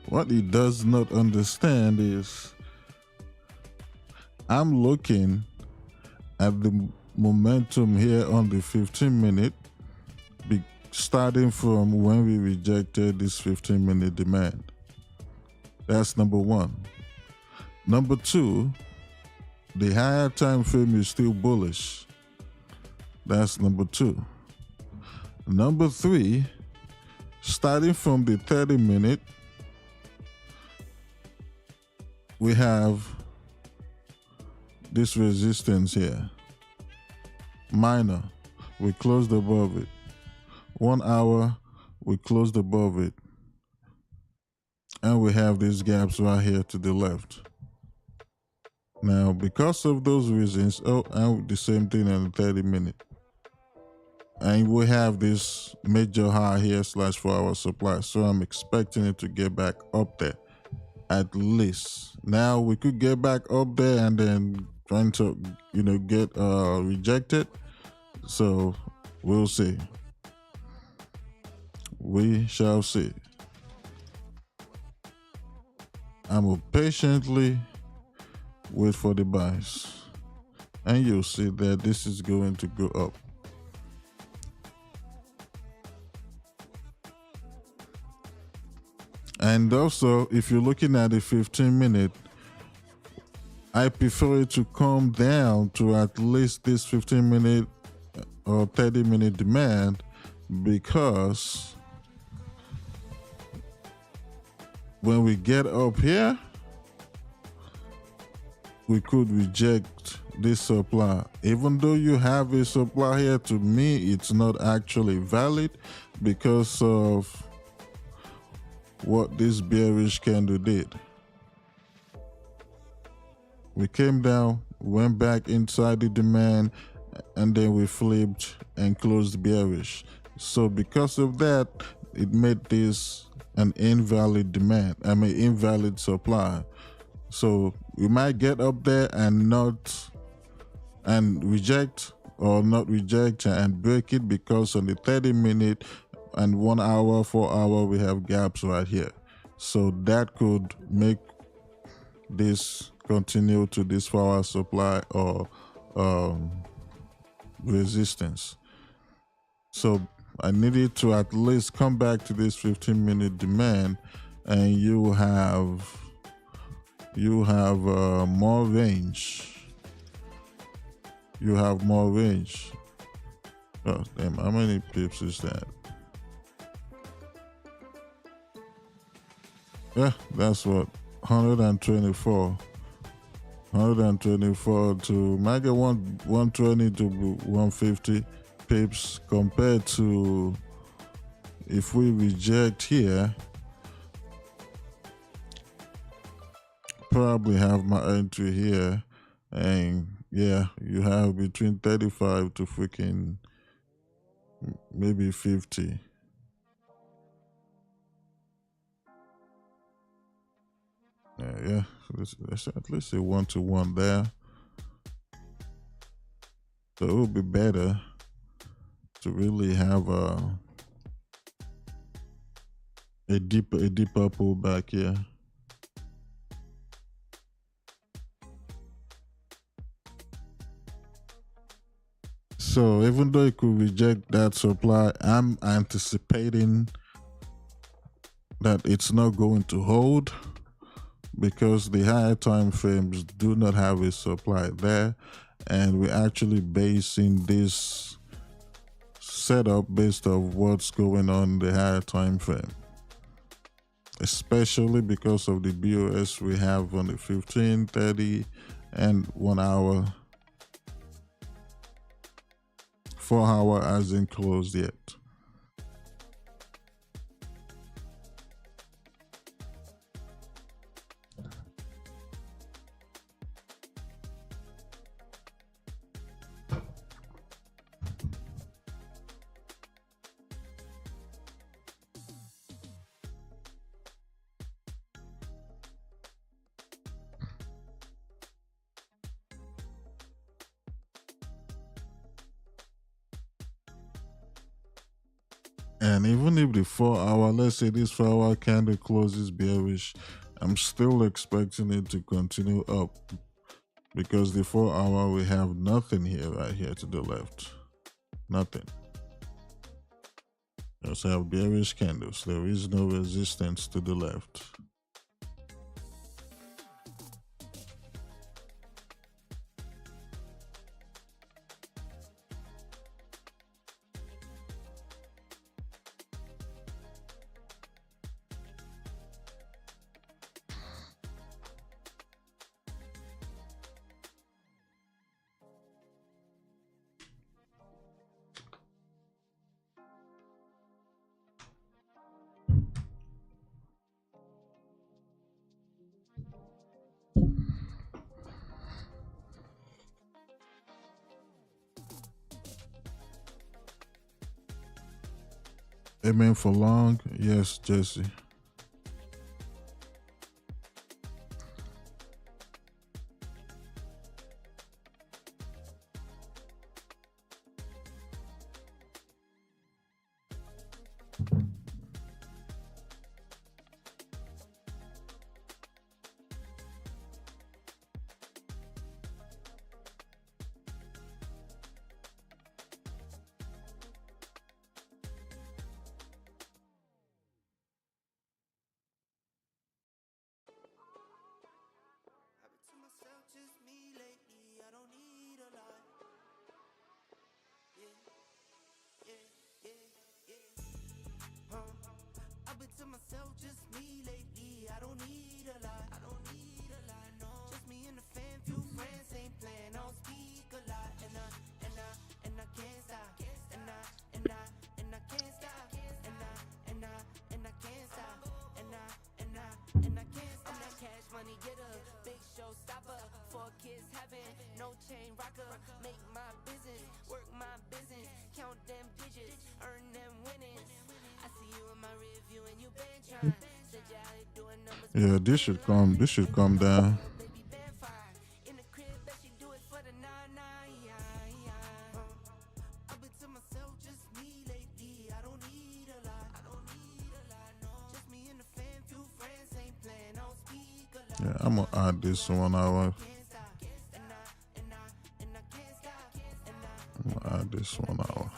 S5: What he does not understand is I'm looking at the momentum here on the 15-minute, starting from when we rejected this 15-minute demand. That's number one. Number two, the higher time frame is still bullish. That's number 2. Number 3, starting from the 30-minute, we have this resistance here. Minor, we closed above it. 1 hour, we closed above it. And we have these gaps right here to the left. Now, because of those reasons, and the same thing on the 30-minute. And we have this major high here / 4 hour supply. So I'm expecting it to get back up there, at least. Now we could get back up there and then trying to, get rejected. So we'll see. We shall see. I will patiently wait for the buys. And you'll see that this is going to go up. And also, if you're looking at the 15-minute, I prefer it to come down to at least this 15-minute or 30-minute demand, because when we get up here, we could reject this supply. Even though you have a supply here, to me, it's not actually valid because of what this bearish candle did. We came down, went back inside the demand, and then we flipped and closed bearish. So because of that, it made this an invalid demand. Invalid supply. So we might get up there and reject or not reject and break it, because on the 30-minute and 1 hour, 4 hour, we have gaps right here. So that could make this continue to this 4 hour supply or resistance. So I needed to at least come back to this 15-minute demand, and you have more range. You have more range. Oh damn! How many pips is that? Yeah, that's what 124 to might get 120 to 150 pips, compared to if we reject here, probably have my entry here, and yeah, you have between 35 to freaking maybe 50. Yeah, let's at least say 1-to-1 there. So it would be better to really have a deeper pullback here. So even though it could reject that supply, I'm anticipating that it's not going to hold, because the higher time frames do not have a supply there, and we're actually basing this setup based on what's going on in the higher time frame, especially because of the BOS we have on the 15, 30, and 1 hour. 4 hour hasn't closed yet. And even if the 4 hour, let's say this 4 hour candle closes bearish, I'm still expecting it to continue up, because the 4 hour, we have nothing here, right here to the left. Nothing. We also have bearish candles. There is no resistance to the left. Aiming for long? Yes, Jesse.
S3: I've been to myself, just me lately. I don't need a lot. Yeah, yeah, yeah, yeah. I've been to myself, just me lately. I don't need a lot. I don't need a lot, no. Just me and the fam, few friends ain't playing. I don't speak a lot, and I can't stop. And I can't stop. And I can't stop. And I can't stop. I'm that cash money getter, big show stopper. 4 kids having no chain rocker. Make my business, work my business, count them digits, earn them winnings. I see you in my rear view and you been trying. Said you out here doing numbers.
S5: Yeah, this should come. This should come down.
S3: Baby been fine. In the crib, bet she do it for the 9-9. I've been to myself, just me lately. I don't need a lot. I don't need a lot, no. Just me and the fam, few friends ain't playing. I don't speak a lot.
S5: Yeah, I'm gonna add this 1 hour. I'm gonna add this 1 hour.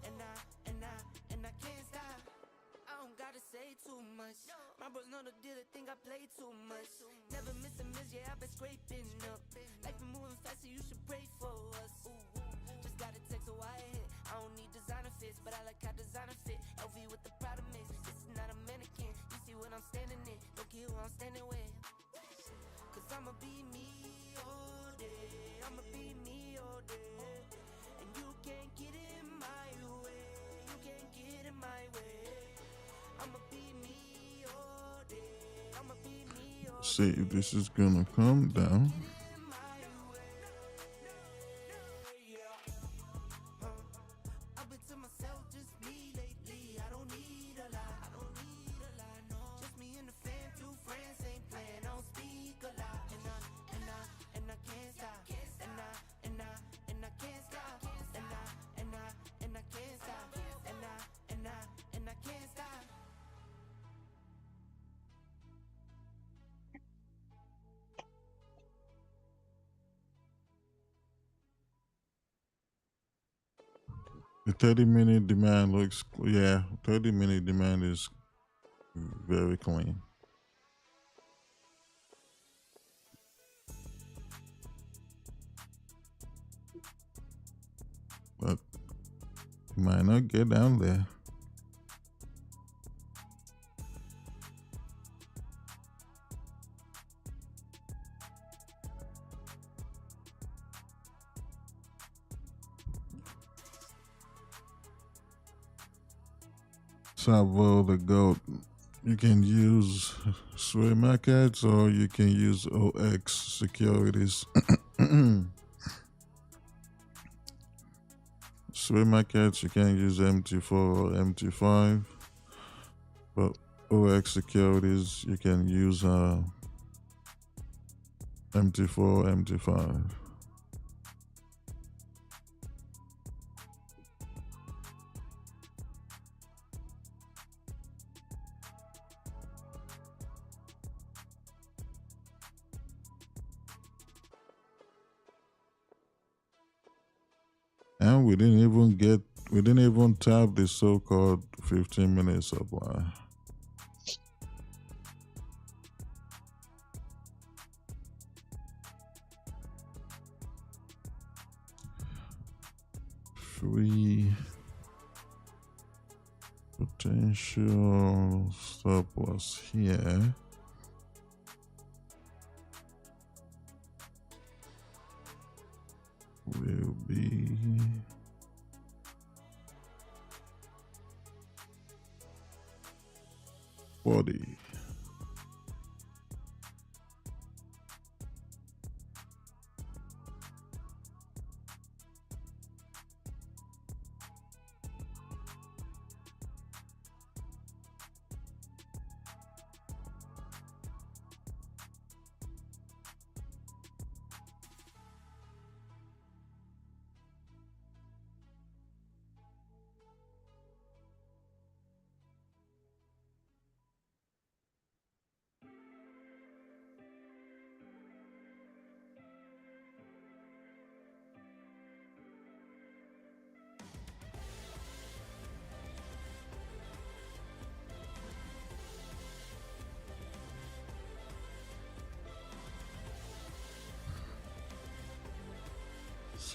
S3: And I can't stop. I don't gotta say too much. My bros know the deal, they think I play too much. Never miss a miss, yeah, I've been scraping up. Life been moving faster, you should pray for us. Just got a text a wire hit. I don't need designer fits, but I like how designer fit. LV with the Prada mix. This is not a mannequin. You see what I'm standing in. Don't care who I'm standing with. Cause I'ma be me all day. I'ma be me all day. And you can't get in my way. You can't get in my way. I'ma be me all day. I'ma be me all day.
S5: See if this is gonna come down.
S3: I've been to myself, just me lately. I don't need a lot. I don't need a lot, no. Just me and the fam, few friends ain't playing. I don't speak a lot. And I can't stop. And I can't stop. And I can't stop. And I can't stop.
S5: The 30-minute demand looks, yeah, 30-minute demand is very clean. But you might not get down there. Salvo the goat. You can use Sway Markets or you can use OX securities. Sway Markets, you can use MT4 or MT5, but OX securities, you can use MT4, MT5. And we didn't even tap the so-called 15-minute supply. Free potential stop loss here. Will be 40.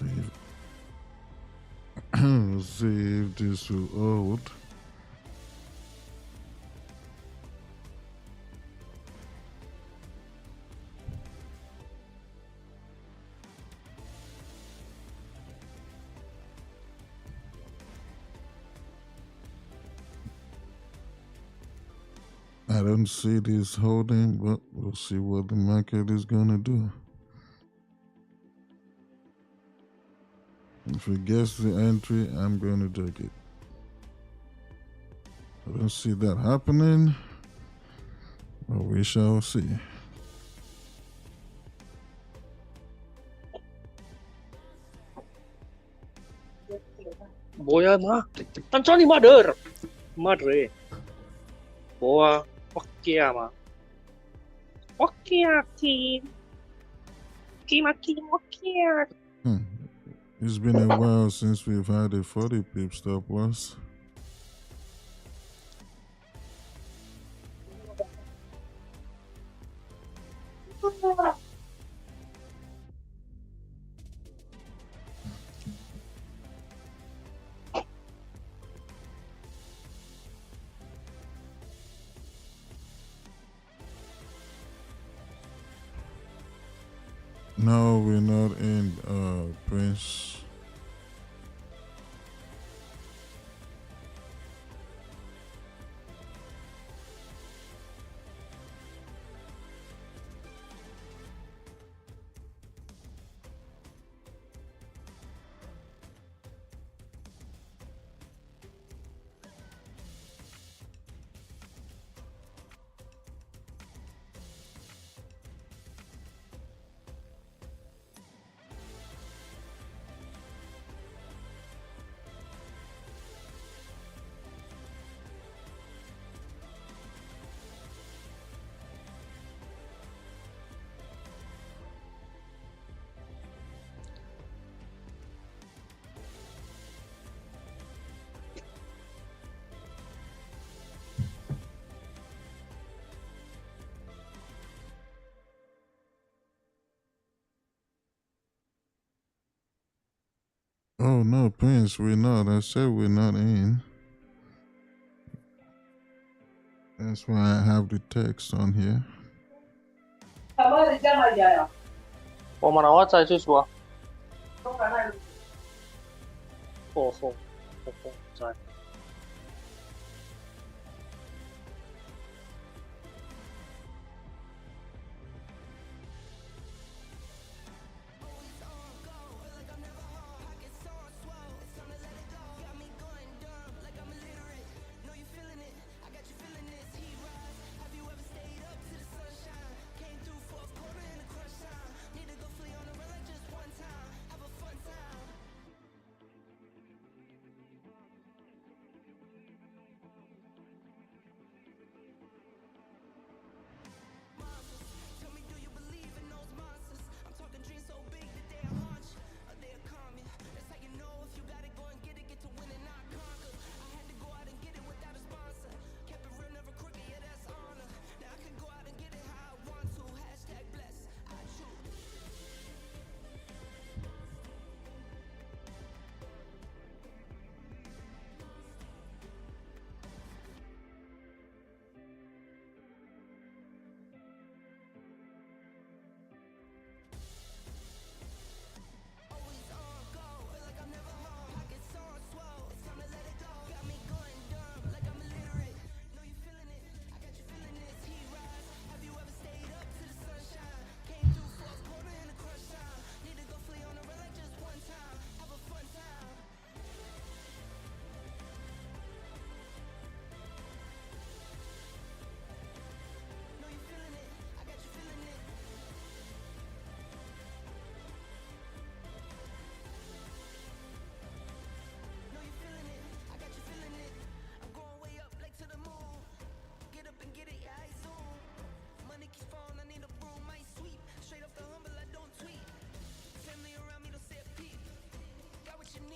S5: Save. Save this to old. I don't see this holding, but we'll see what the market is gonna do. If it gets the entry, I'm gonna take it. I don't see that happening, but we shall see.
S8: 뭐야 마 천천히 마들 마들 뭐야 확기야 마 확기야 팀 기마키 확기야.
S5: It's been a while since we've had a 40 pip stop loss. No, we're not in, Prince. Oh no, Prince, we're not. I said we're not in. That's why I have the text on here.
S8: 我们나와 잘 주수와. 호호 잘.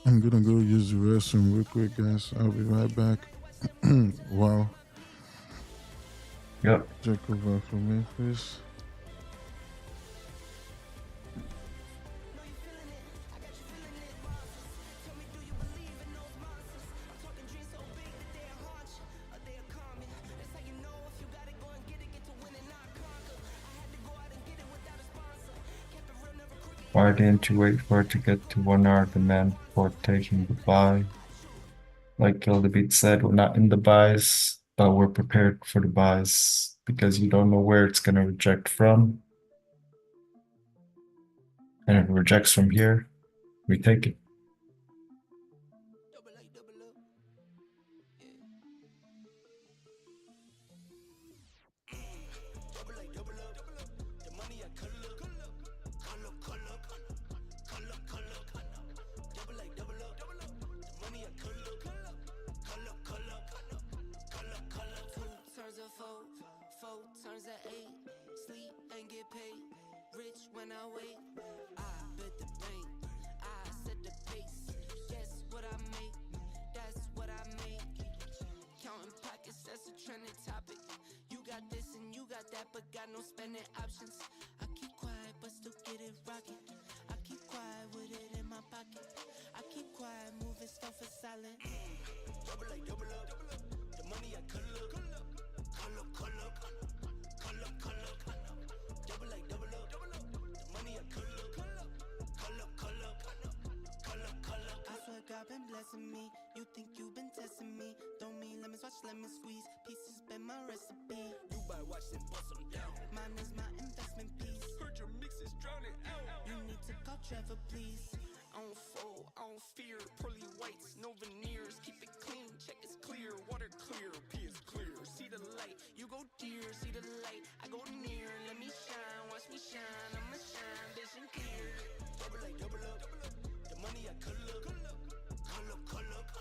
S5: I'm gonna go use the restroom real quick, guys. I'll be right back. Wow.
S7: Yep.
S5: Check over for me, please.
S7: Why didn't you wait for it to get to 1 hour demand before taking the buy? Like Gildebit said, we're not in the buys, but we're prepared for the buys because you don't know where it's going to reject from. And if it rejects from here, we take it.
S3: Turns of 8, sleep and get paid. Rich when I wake, I bet the bank, I set the pace. Guess what I make, that's what I make. Counting pockets, that's a trending topic. You got this and you got that, but got no spending options. I keep quiet, but still get it rocking. I keep quiet with it in my pocket. I keep quiet, moving stuff for silent. Double up, double up, double up. The money I cut up, cut up, cut up, cut up. Double up, double up, double up. The money I cut up, cut up, cut up, cut up, cut up, cut up. I swear God been blessing me. You think you been testing me? Don't mean lemons, watch lemon squeeze. Pieces been my recipe. You buy watch and bust them down. Mine is my investment piece. Heard your mixes drown it out. You need to call Trevor, please. I don't fold, I don't fear. Pearly whites, no veneers. Keep it clean, check it's clear. Water clear, P is clear. See the light, you go dear. See the light, I go near. Let me shine, watch me shine. I'ma shine, vision clear. Double up, double up, double up. The money I cut up, cut up, cut up, cut up,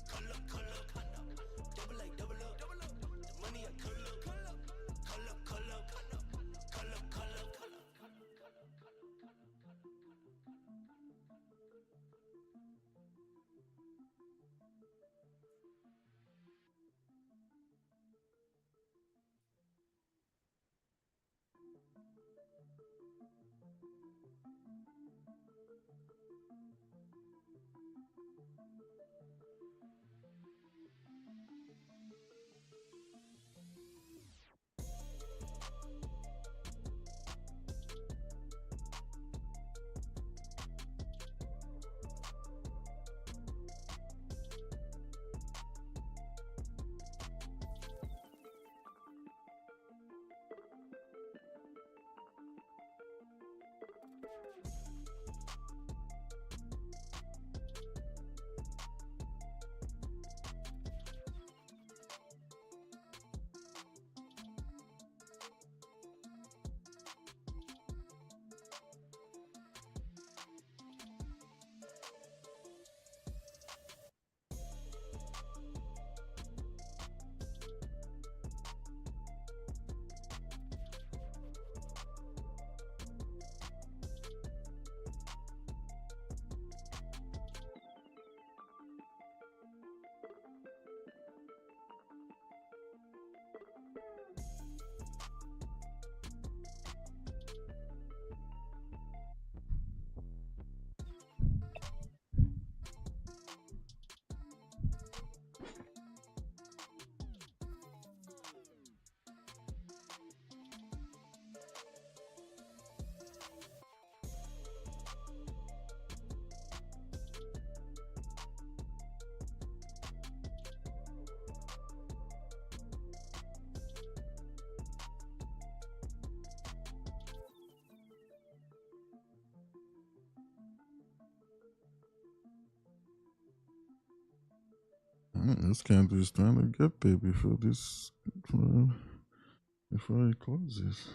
S3: cut up, cut up, cut up. Double up, double up, double up. The money I cut up, cut up, cut up, cut up, cut up, cut up, cut up, cut up.
S5: This candle is trying to get there before it closes.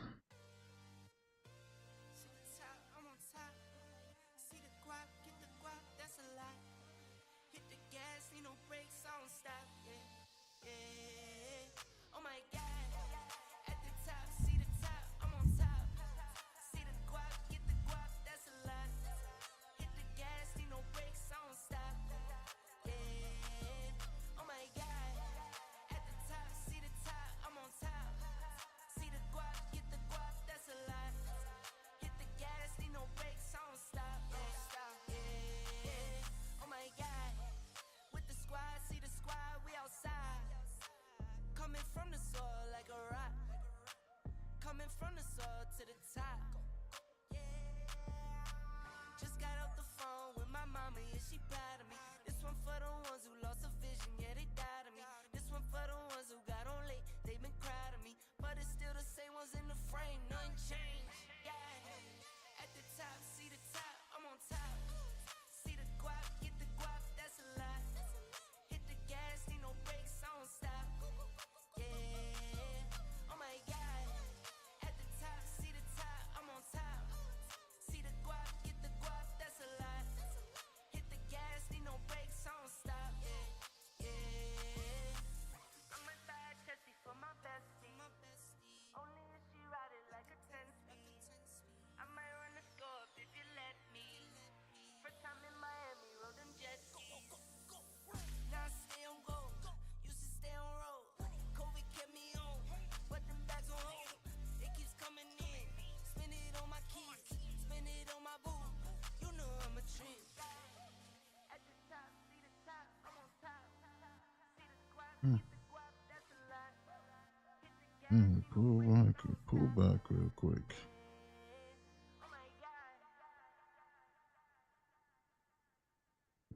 S5: Pull back real quick.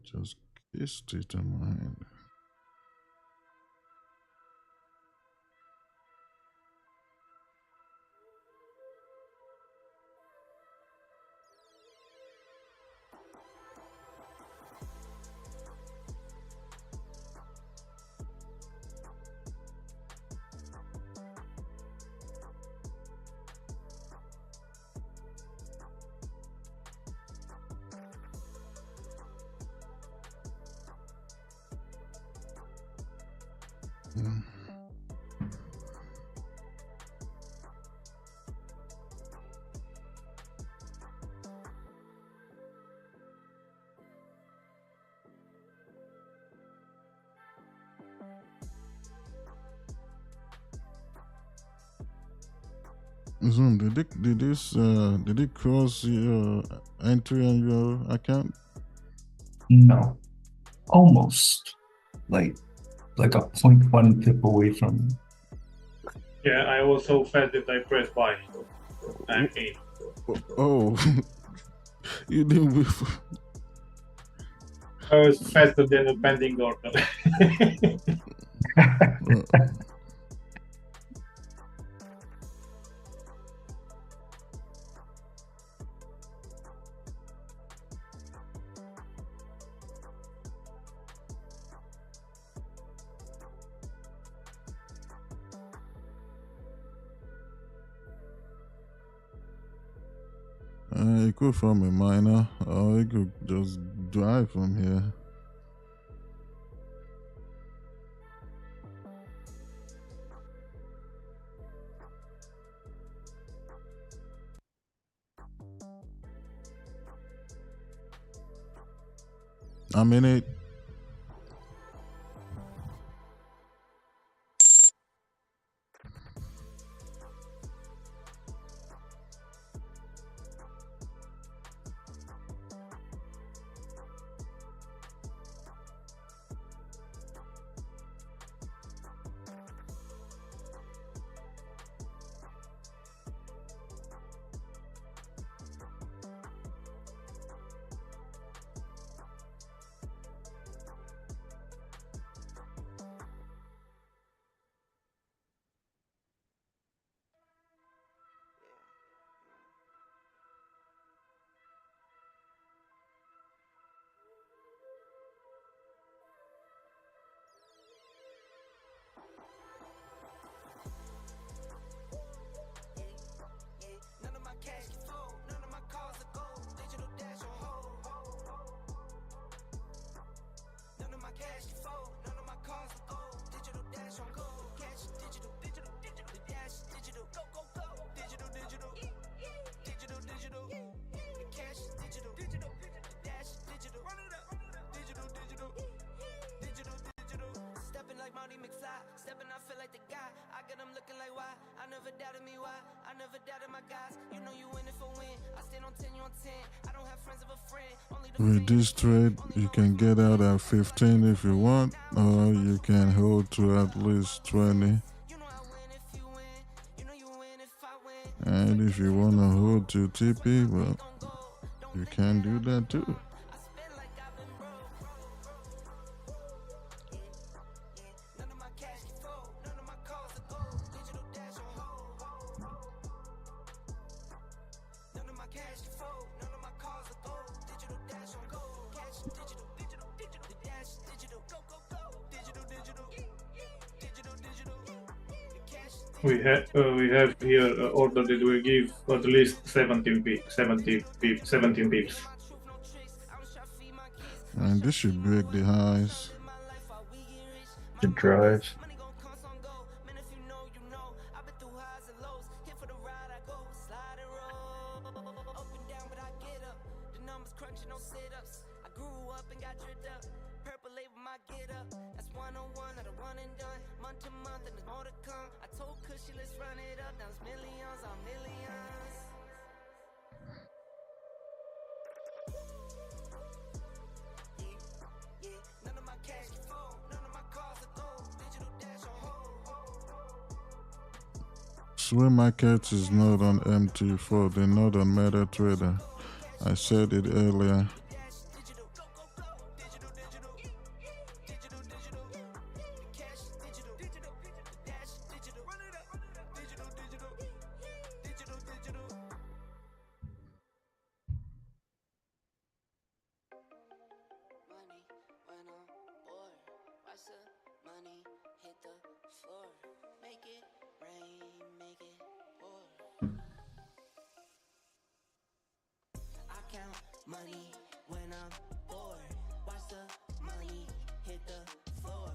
S5: Just kissed it in my hand. Zoom, did it cross your entry on your account?
S7: No, almost like a 0.1 pip away from.
S4: Yeah, I was so fast that I pressed buy. And in.
S5: Oh, you didn't.
S4: I was faster than a pending order.
S5: You could from a miner, or you could just drive from here. I'm in it. With this trade, you can get out at 15 if you want, or you can hold to at least 20. And if you want to hold to TP, well, you can do that too.
S4: We have here order that will give at least 17 pips.
S5: And this should break the highs.
S7: To drive.
S5: Swim market is not on MT4, they're not on MetaTrader. I said it earlier.
S3: Money when I'm bored. Watch the money hit the floor.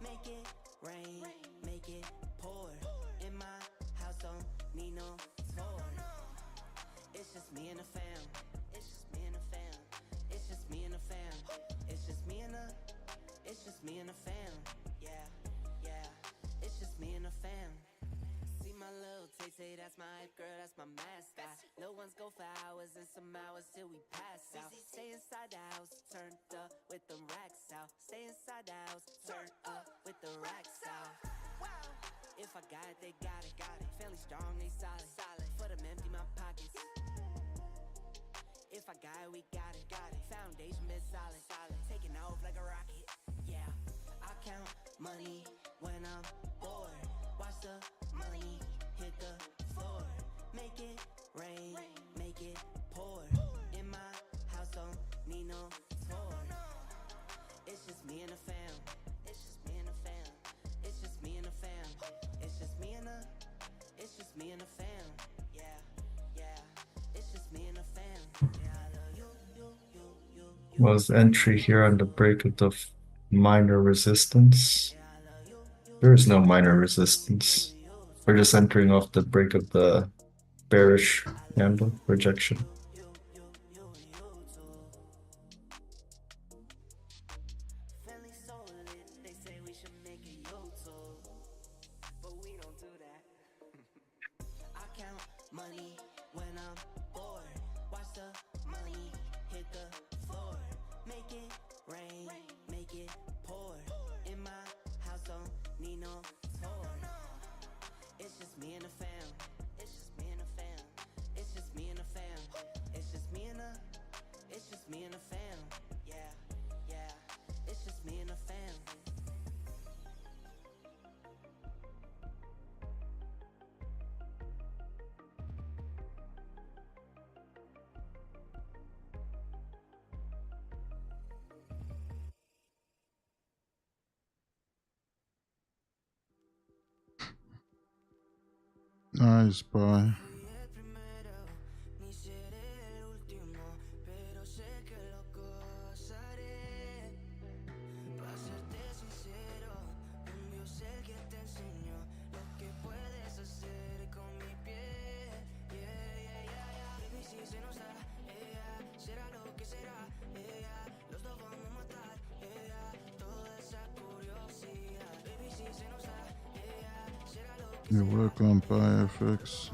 S3: Make it rain, make it pour. In my house, don't need no tour. It's just me and the fam. It's just me and the fam. It's just me and the fam. It's just me and the. It's just me and the fam. Yeah, yeah. It's just me and the fam. See my little Tay-Tay, that's my hype girl, that's my mascot. Little ones go for hours and some hours till we pass out. Stay inside the house, turned up with the racks out. Stay inside the house, turned up with the racks out. If I got it, they got it. Family strong, they solid. For them empty my pockets. If I got it, we got it. Foundation been solid. Taking off like a rocket. Yeah, I count money when I'm bored. Watch the money hit the floor. Make it rain, make it pour. In my house, don't need no tour. It's just me and the fam. It's just me and the fam. It's just me and the fam. It's just me and the. It's just me and the fam. Yeah, yeah. It's just me and the fam. Yeah, I love you.
S7: Was entry here on the break of the minor resistance. There is no minor resistance. We're just entering off the break of the bearish candle rejection.
S3: Money when I'm bored. Watch the money hit the floor. Make it rain, make it pour. In my house, don't need no tour. It's just me and the fam. It's just me and the fam. It's just me and the fam. It's just me and the. It's just me and the fam. Yeah, yeah. It's just me and the fam.
S5: Nice, bye. You're welcome, PyFX.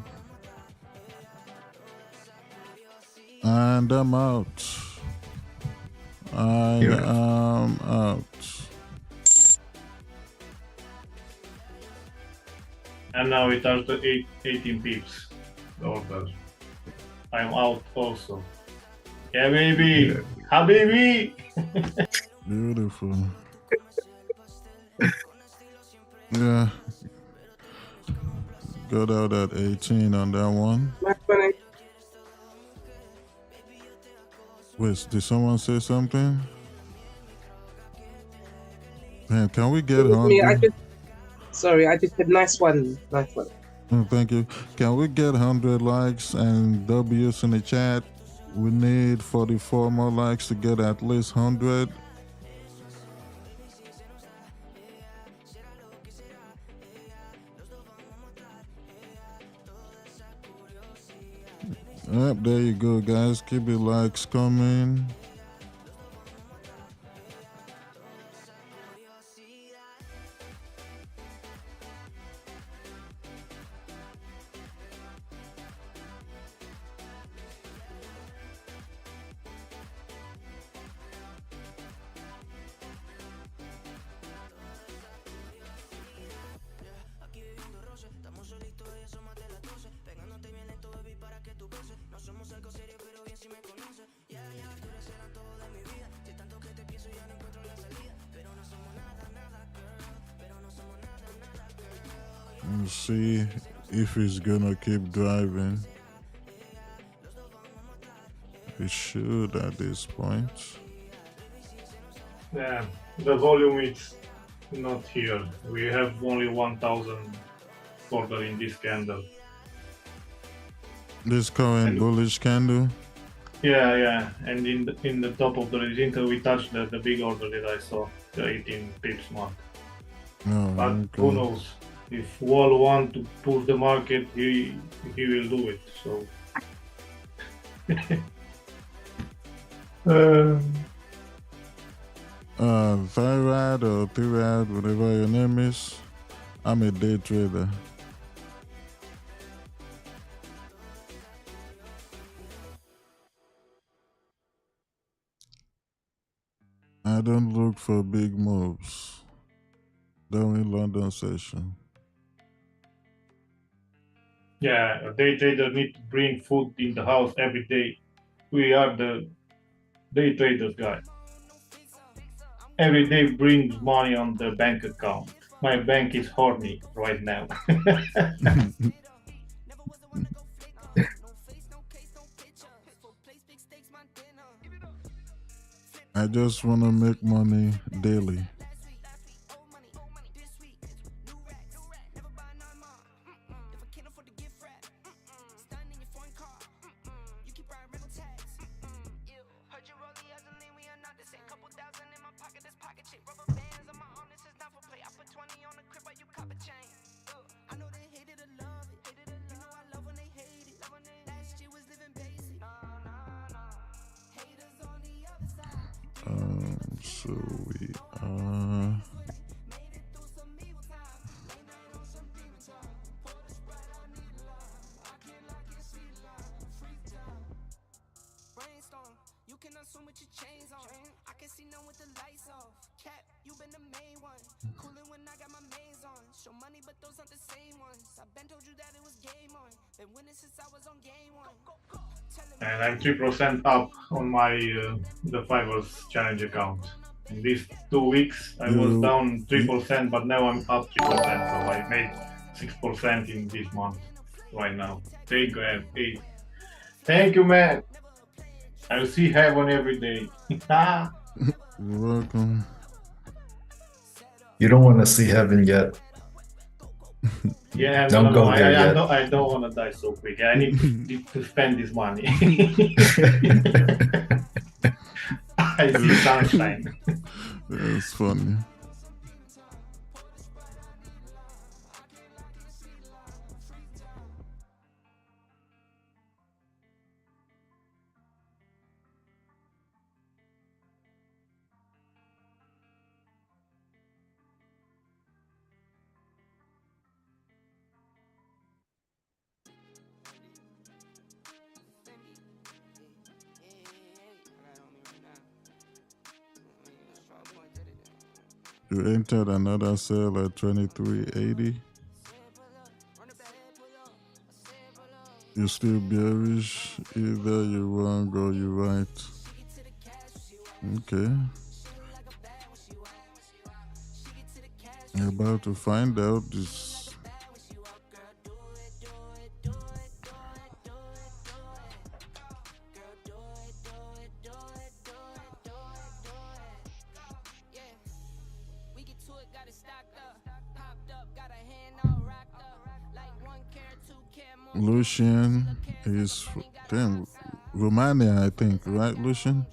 S5: And I'm out. I am out.
S4: And now it has the 18 pips order. I'm out also. Yeah, baby! Habibi!
S5: Beautiful. Yeah. Got out at 18 on that one. Wait, did someone say something? Man, can we get 100?
S6: Sorry, I just said nice one. Nice one.
S5: Oh, thank you. Can we get 100 likes and W's in the chat? We need 44 more likes to get at least 100. Yep, there you go, guys. Keep your likes coming.
S3: Aquí viviendo roce, estamos solitos, ella somos de la
S5: and see if it's gonna keep driving. It should at this point.
S4: Yeah, the volume is not here. We have only 1,000 order in this candle.
S5: This current bullish candle.
S4: Yeah, and in the top of the resistance we touched the big order that I saw, the 18 pips mark.
S5: Oh,
S4: But
S5: okay.
S4: who knows? If Wall want to push the market, he will do it. So.
S5: Thyroid or Thyroid, whatever your name is, I'm a day trader. I don't look for big moves during London session.
S4: Yeah, a day trader need to bring food in the house every day. We are the day traders, guy. Every day brings money on the bank account. My bank is horny right now.
S5: I just want to make money daily. So we are.
S1: You can assume with your chains on. I can see none with the lights off. Cap, you been the main one. Coolin' when I got my mains on. Show money, but those aren't the same ones. I've been told you that it was game on. Been winning since I was on game one.
S4: And I'm 3% up on my the Fivers challenge account. In these 2 weeks, I was down 3%, but now I'm up 3%. So I made 6% in this month right now. Thank you, hey. Thank you, man. I'll see heaven every day.
S5: You're welcome.
S7: You don't want to see heaven yet.
S4: Yeah,
S7: Don't go there yet.
S4: I don't want to die so quick. I need to spend this money. I see sunshine.
S5: That's funny. You entered another sale at 23.80. You're still bearish. Either you wrong or you right. Okay. You're about to find out this. Lucian is damn Romania, I think, right, Lucian?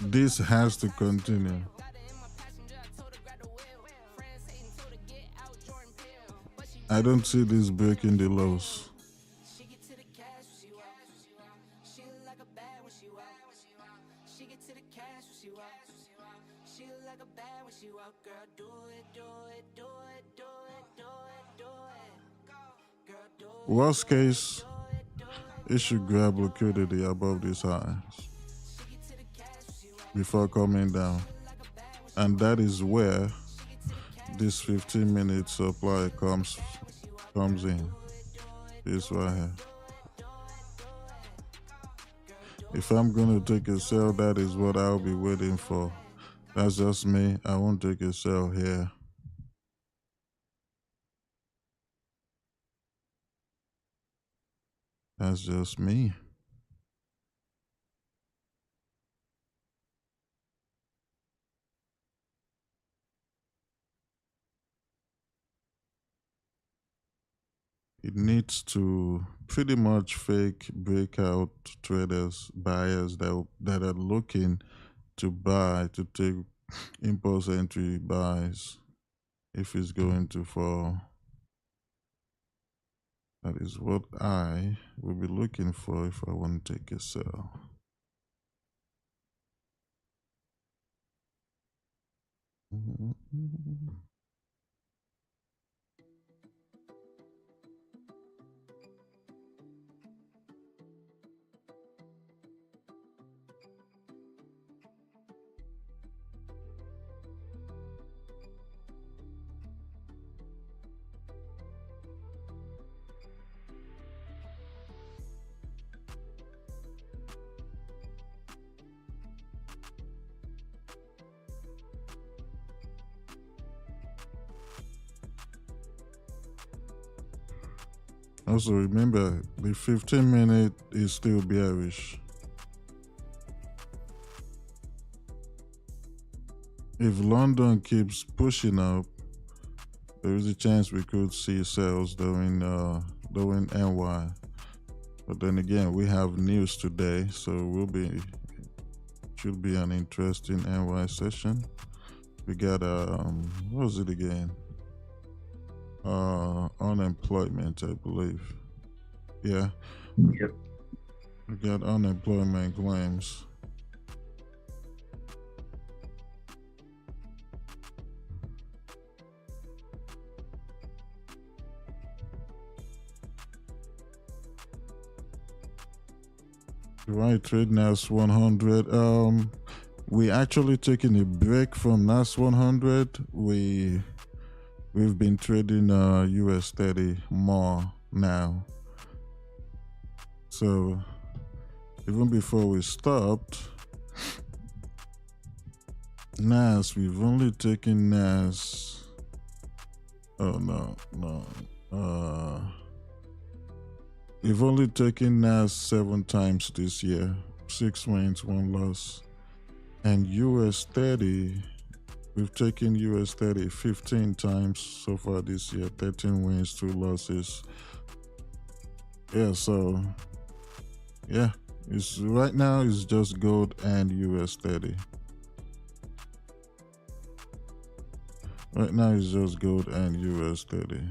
S5: This has to continue. I don't see this breaking the lows.
S3: you out, girl, do it, do it, do it, do it, do it, do it. Girl, do it.
S5: Worst case, it should grab liquidity above these highs before coming down. And that is where this 15-minute supply comes in. This right here. If I'm gonna take a sell, that is what I'll be waiting for. That's just me. I won't take a sell here. That's just me. It needs to pretty much fake breakout traders, buyers that are looking to buy, to take impulse entry buys if it's going to fall. That is what I will be looking for if I want to take a sell. Also remember, the 15-minute is still bearish. If London keeps pushing up, there is a chance we could see sales during NY. But then again, we have news today, so should be an interesting NY session. We got what was it again? Unemployment, I believe. Yeah.
S7: Yep.
S5: We got unemployment claims. Right, trade NAS 100. We actually taking a break from NAS 100. We've been trading US 30 more now. So even before we stopped NAS, we've only taken NAS. Oh no. We've only taken NAS 7 times this year. 6 wins, 1 loss. And US 30, we've taken US 30 15 times so far this year. 13 wins, 2 losses. Yeah, so yeah, right now it's just gold and US 30. Right now it's just gold and US 30.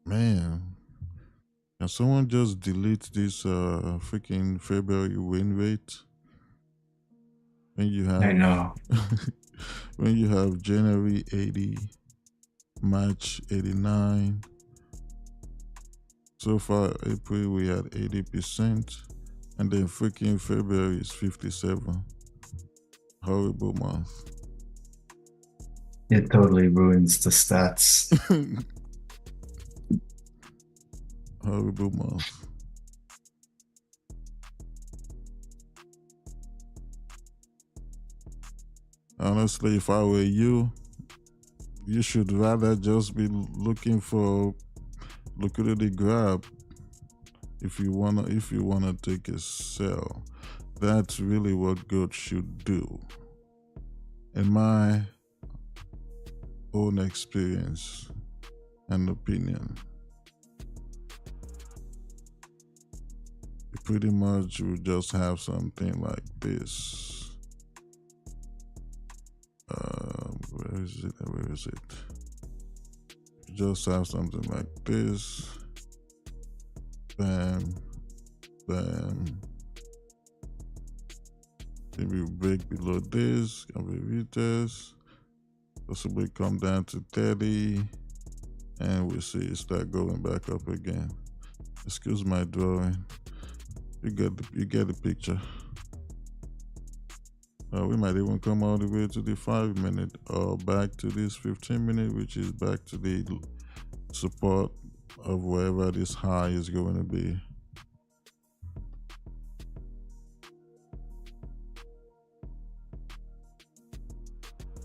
S5: Man, can someone just delete this freaking February win rate? When you have,
S7: I know.
S5: when you have January 80, March 89. So far, April we had 80%, and then freaking February is 57. Horrible month.
S7: It totally ruins the stats.
S5: Horrible month. Honestly, if I were you, you should rather just be looking for liquidity grab. If you wanna take a sell, that's really what gold should do, in my own experience and opinion. You pretty much will just have something like this. Where is it? You just have something like this. Bam, bam, Maybe we break below this, can we retest? Possibly come down to 30, and we see it start going back up again. Excuse my drawing. You get the picture. We might even come all the way to the 5-minute or back to this 15-minute, which is back to the support of wherever this high is going to be.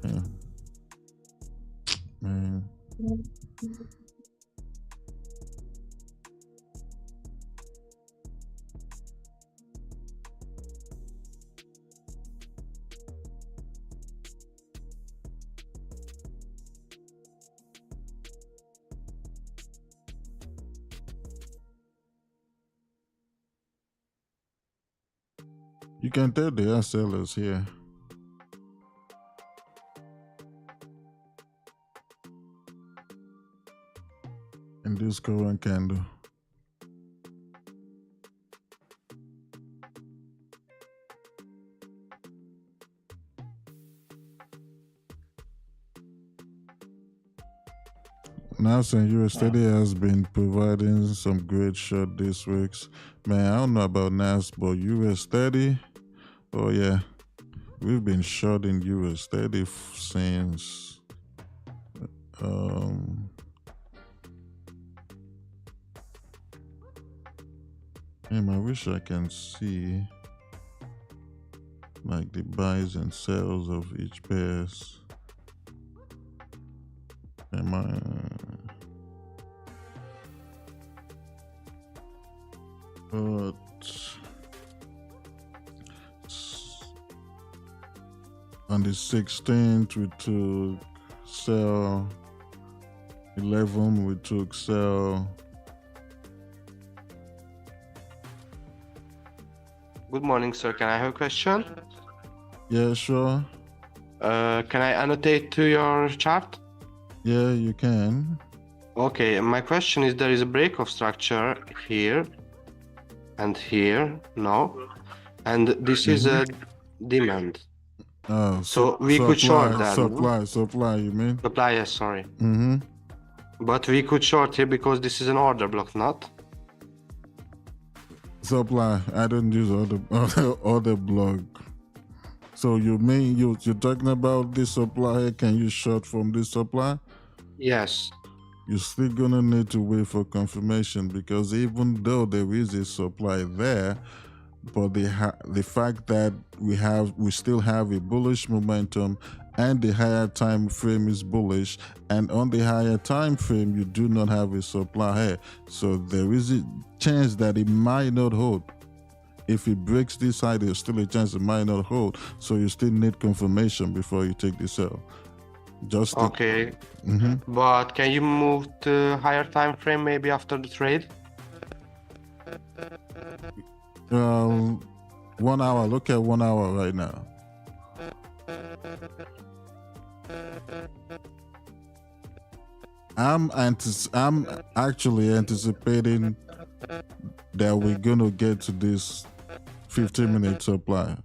S5: Yeah. Man. You can tell there are sellers here. In this current candle. NAS and USD has been providing some great short this week. Man, I don't know about NAS, but USD, oh yeah, we've been short in USD since I wish I can see like the buys and sells of each pairs. But on the 16th we took sell 11, we took sell.
S9: Good morning, sir. Can I have a question?
S5: Yeah, sure.
S9: Can I annotate to your chart?
S5: Yeah, you can.
S9: Okay, my question is there is a break of structure here and here, no? And this is a demand.
S5: Oh,
S9: so we could short that.
S5: Supply, you mean?
S9: Supply, yes, sorry.
S5: Mm-hmm.
S9: But we could short here because this is an order block, not?
S5: Supply. I don't use other block. So you mean you're talking about this supply? Can you short from this supply?
S9: Yes.
S5: You're still gonna need to wait for confirmation, because even though there is a supply there, but the fact that we still have a bullish momentum and the higher time frame is bullish, and on the higher time frame you do not have a supply here, so there is a chance that it might not hold. If it breaks this high, there's still a chance it might not hold, so you still need confirmation before you take the sell.
S9: Okay. But can you move to higher time frame maybe after the trade?
S5: 1 hour. Look at 1 hour right now. I'm actually anticipating that we're gonna get to this 15-minute supply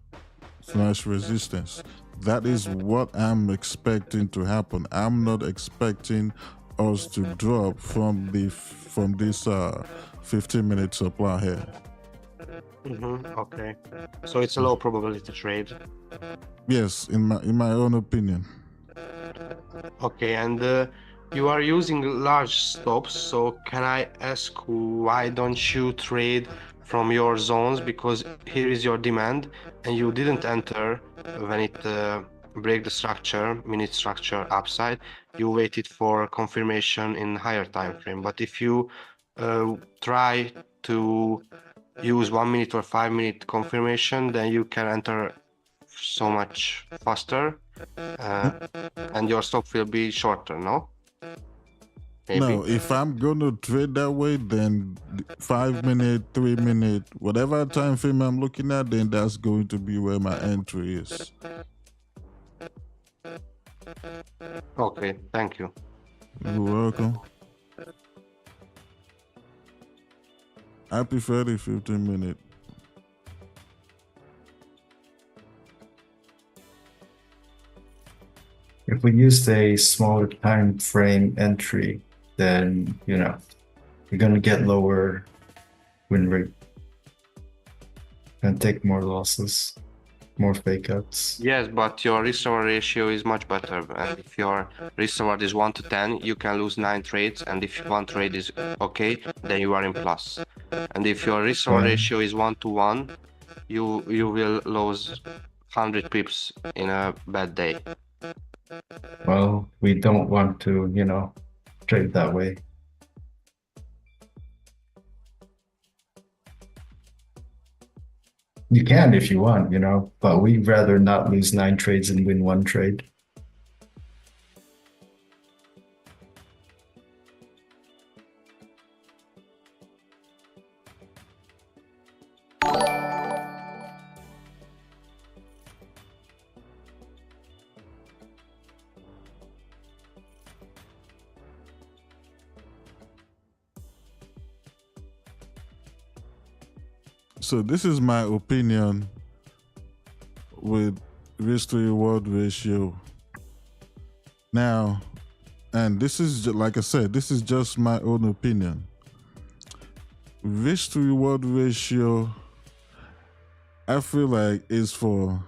S5: / resistance. That is what I'm expecting to happen. I'm not expecting us to drop from this 15-minute supply here.
S9: Okay. So it's a low probability trade.
S5: Yes, in my own opinion.
S9: Okay, and you are using large stops, so can I ask why don't you trade from your zones? Because here is your demand and you didn't enter when it break the structure, minute structure upside. You waited for confirmation in higher time frame. But if you try to use 1 minute or 5 minute confirmation, then you can enter so much faster and your stop will be shorter, no? Maybe.
S5: No, if I'm gonna trade that way, then 5 minute, 3 minute, whatever time frame I'm looking at, then that's going to be where my entry is.
S9: Okay, thank you.
S5: You're welcome. I prefer the 15-minute.
S7: If we used a smaller time frame entry, then you're gonna get lower win rate and take more losses, more fake outs.
S9: Yes, but your risk reward ratio is much better. And if your risk reward is 1 to 10, you can lose 9 trades. And if one trade is okay, then you are in plus. And if your risk reward ratio is 1 to 1, you will lose 100 pips in a bad day.
S7: Well, we don't want to, trade that way. You can if you want, but we'd rather not lose 9 trades and win 1 trade.
S5: So this is my opinion with risk to reward ratio. Now, and this is like I said, this is just my own opinion. Risk to reward ratio, I feel like, is for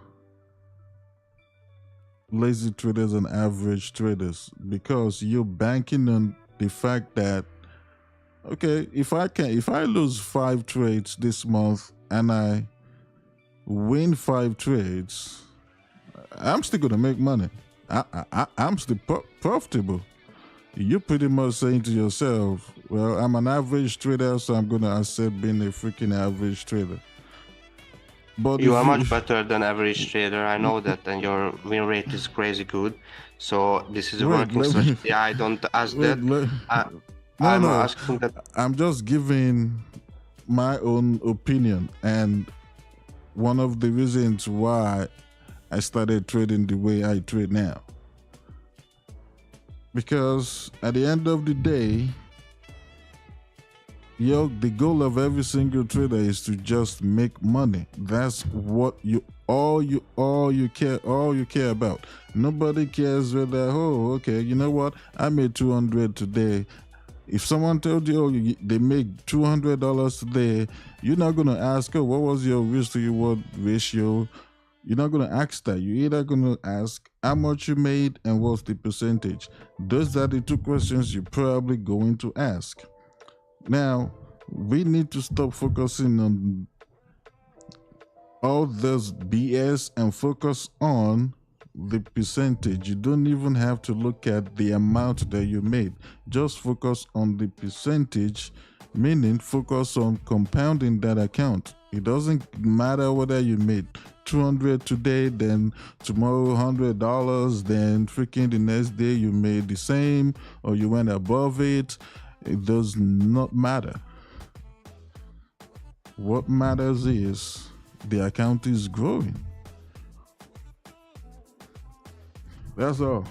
S5: lazy traders and average traders, because you're banking on the fact that, okay, if I lose 5 trades this month and I win 5 trades, I'm still gonna make money. I'm still profitable. You're pretty much saying to yourself, well, I'm an average trader, so I'm gonna accept being a freaking average trader. But
S9: you are much better than average trader. I know that, and your win rate is crazy good. So this is a working strategy. I don't ask that. I'm asking that.
S5: I'm just giving my own opinion, and one of the reasons why I started trading the way I trade now. Because at the end of the day, the goal of every single trader is to just make money. That's what all you care about. Nobody cares whether, oh, okay, you know what, I made 200 today. If someone told you, oh, they make $200 today, you're not gonna ask, oh, what was your risk to reward ratio? You're not gonna ask that. You're either gonna ask how much you made and what's the percentage. Those are the 2 questions you're probably going to ask. Now, we need to stop focusing on all this BS and focus on the percentage. You don't even have to look at the amount that you made. Just focus on the percentage, meaning focus on compounding that account. It doesn't matter whether you made 200 today, then tomorrow $100, then freaking the next day you made the same or you went above it. It does not matter. What matters is the account is growing. That's all.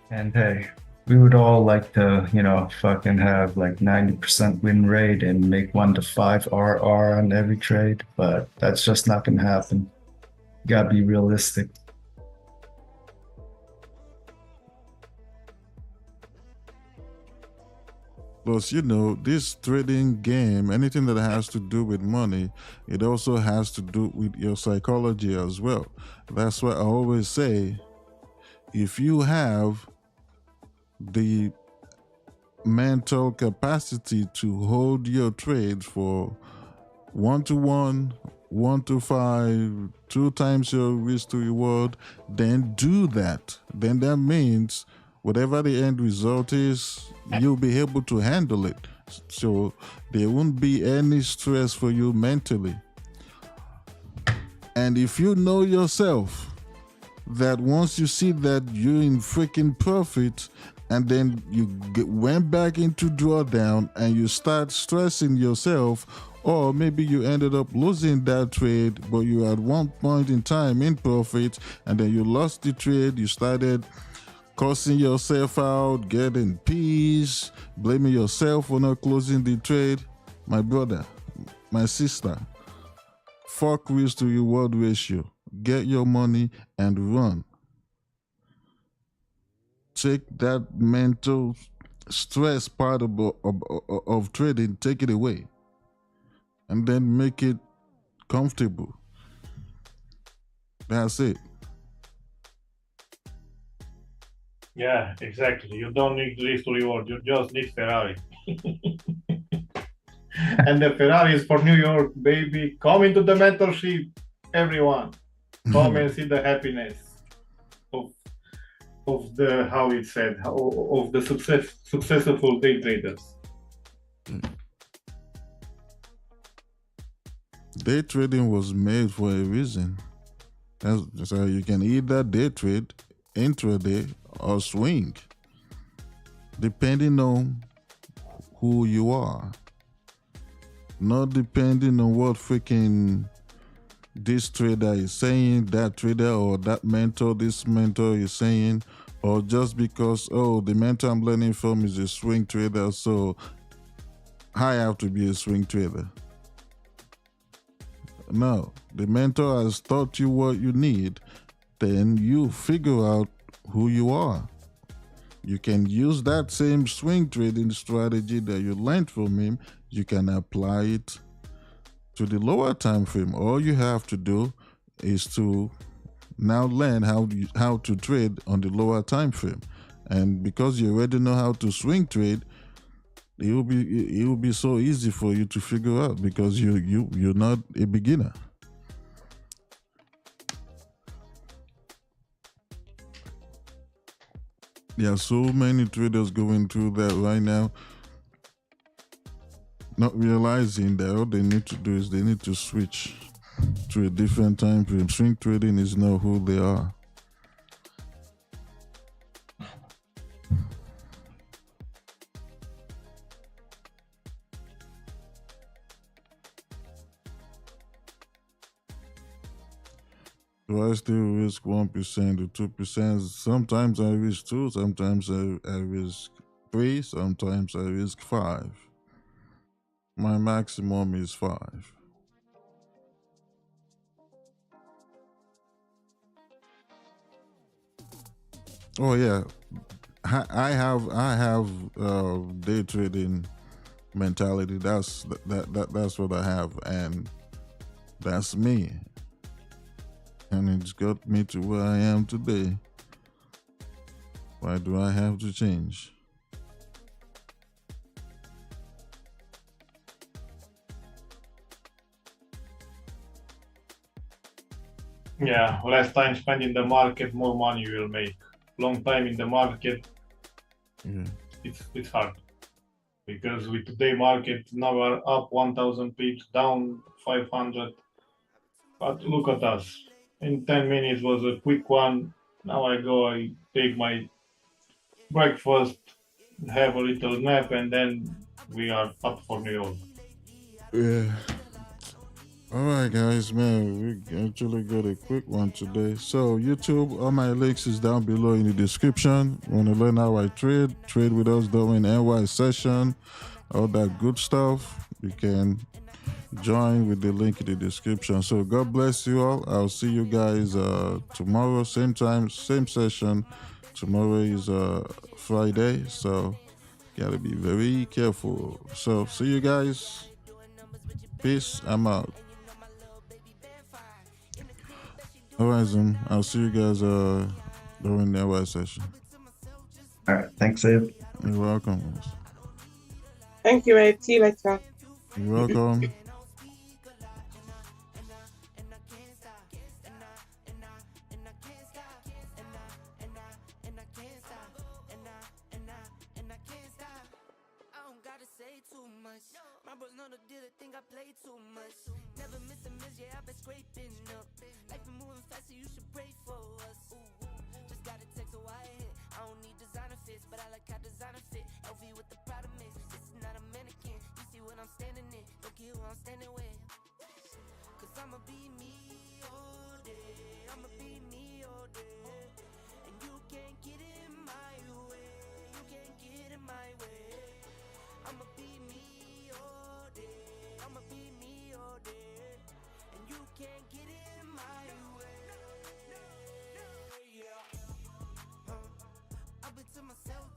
S7: And hey, we would all like to, fucking have like 90% win rate and make 1 to 5 RR on every trade, but that's just not gonna happen. You gotta be realistic.
S5: Plus, this trading game, anything that has to do with money, it also has to do with your psychology as well. That's why I always say, if you have the mental capacity to hold your trades for 1 to 1, 1 to 5, 2 times your risk to reward, then do that. Then that means whatever the end result is, you'll be able to handle it. So there won't be any stress for you mentally. And if you know yourself that once you see that you're in freaking profit and then you went back into drawdown and you start stressing yourself, or maybe you ended up losing that trade, but you at one point in time in profit, and then you lost the trade, you started cursing yourself out, getting peace, blaming yourself for not closing the trade. My brother, my sister, fuck risk to reward ratio. Get your money and run. Take that mental stress part of trading, take it away, and then make it comfortable. That's it.
S4: Yeah, exactly. You don't need risk to reward. You just need Ferrari. And the Ferrari is for New York, baby. Come into the mentorship, everyone. Come and see the happiness of the, how it said, of the successful day traders.
S5: Day trading was made for a reason. So you can either day trade, intraday, or swing, depending on who you are. Not depending on what freaking this trader is saying, that trader or that mentor, this mentor is saying, or just because, oh, the mentor I'm learning from is a swing trader, so I have to be a swing trader. No, the mentor has taught you what you need, then you figure out who you are. You can use that same swing trading strategy that you learned from him, you can apply it to the lower time frame. All you have to do is to now learn how to trade on the lower time frame. And because you already know how to swing trade, it will be so easy for you to figure out, because you're not a beginner. There are so many traders going through that right now, not realizing that all they need to do is they need to switch to a different time frame. Swing trading is not who they are. Do I still risk 1% or 2%? Sometimes I risk 2, sometimes I risk 3, sometimes I risk 5. My maximum is 5. Oh yeah, I have day trading mentality. That's what I have, and that's me. And it's got me to where I am today. Why do I have to change?
S4: Yeah, less time spent in the market, more money you will make. Long time in the market, it's hard. Because with today market, now we're up 1,000 pips, down 500. But look at us. In 10 minutes was a quick one. Now I take my breakfast, have a little nap, and then we are up for New York.
S5: Yeah. All right, guys, man, we actually got a quick one today. So YouTube, all my links is down below in the description. Want to learn how I trade with us during NY session, all that good stuff. You can join with the link in the description. So God bless you all. I'll see you guys tomorrow, same time, same session. Tomorrow is Friday, so gotta be very careful. So see you guys. Peace. I'm out. All right, Zoom. I'll see you guys during the NY session.
S7: All right. Thanks, Abe.
S5: You're welcome.
S6: Thank you, Abe. See you later.
S5: You're welcome.
S3: My bros know the deal, they think I play too much. Never miss a miss, yeah, I've been scraping up. Life been moving fast, so you should pray for us. Just got a text, so I hit. I don't need designer fits, but I like I'm standing with. Cause I'ma be me all day. I'ma be me all day. And you can't get in my way. You can't get in my way. I'ma be me all day. I'ma be me all day. And you can't get in my way. Yeah. I've been to myself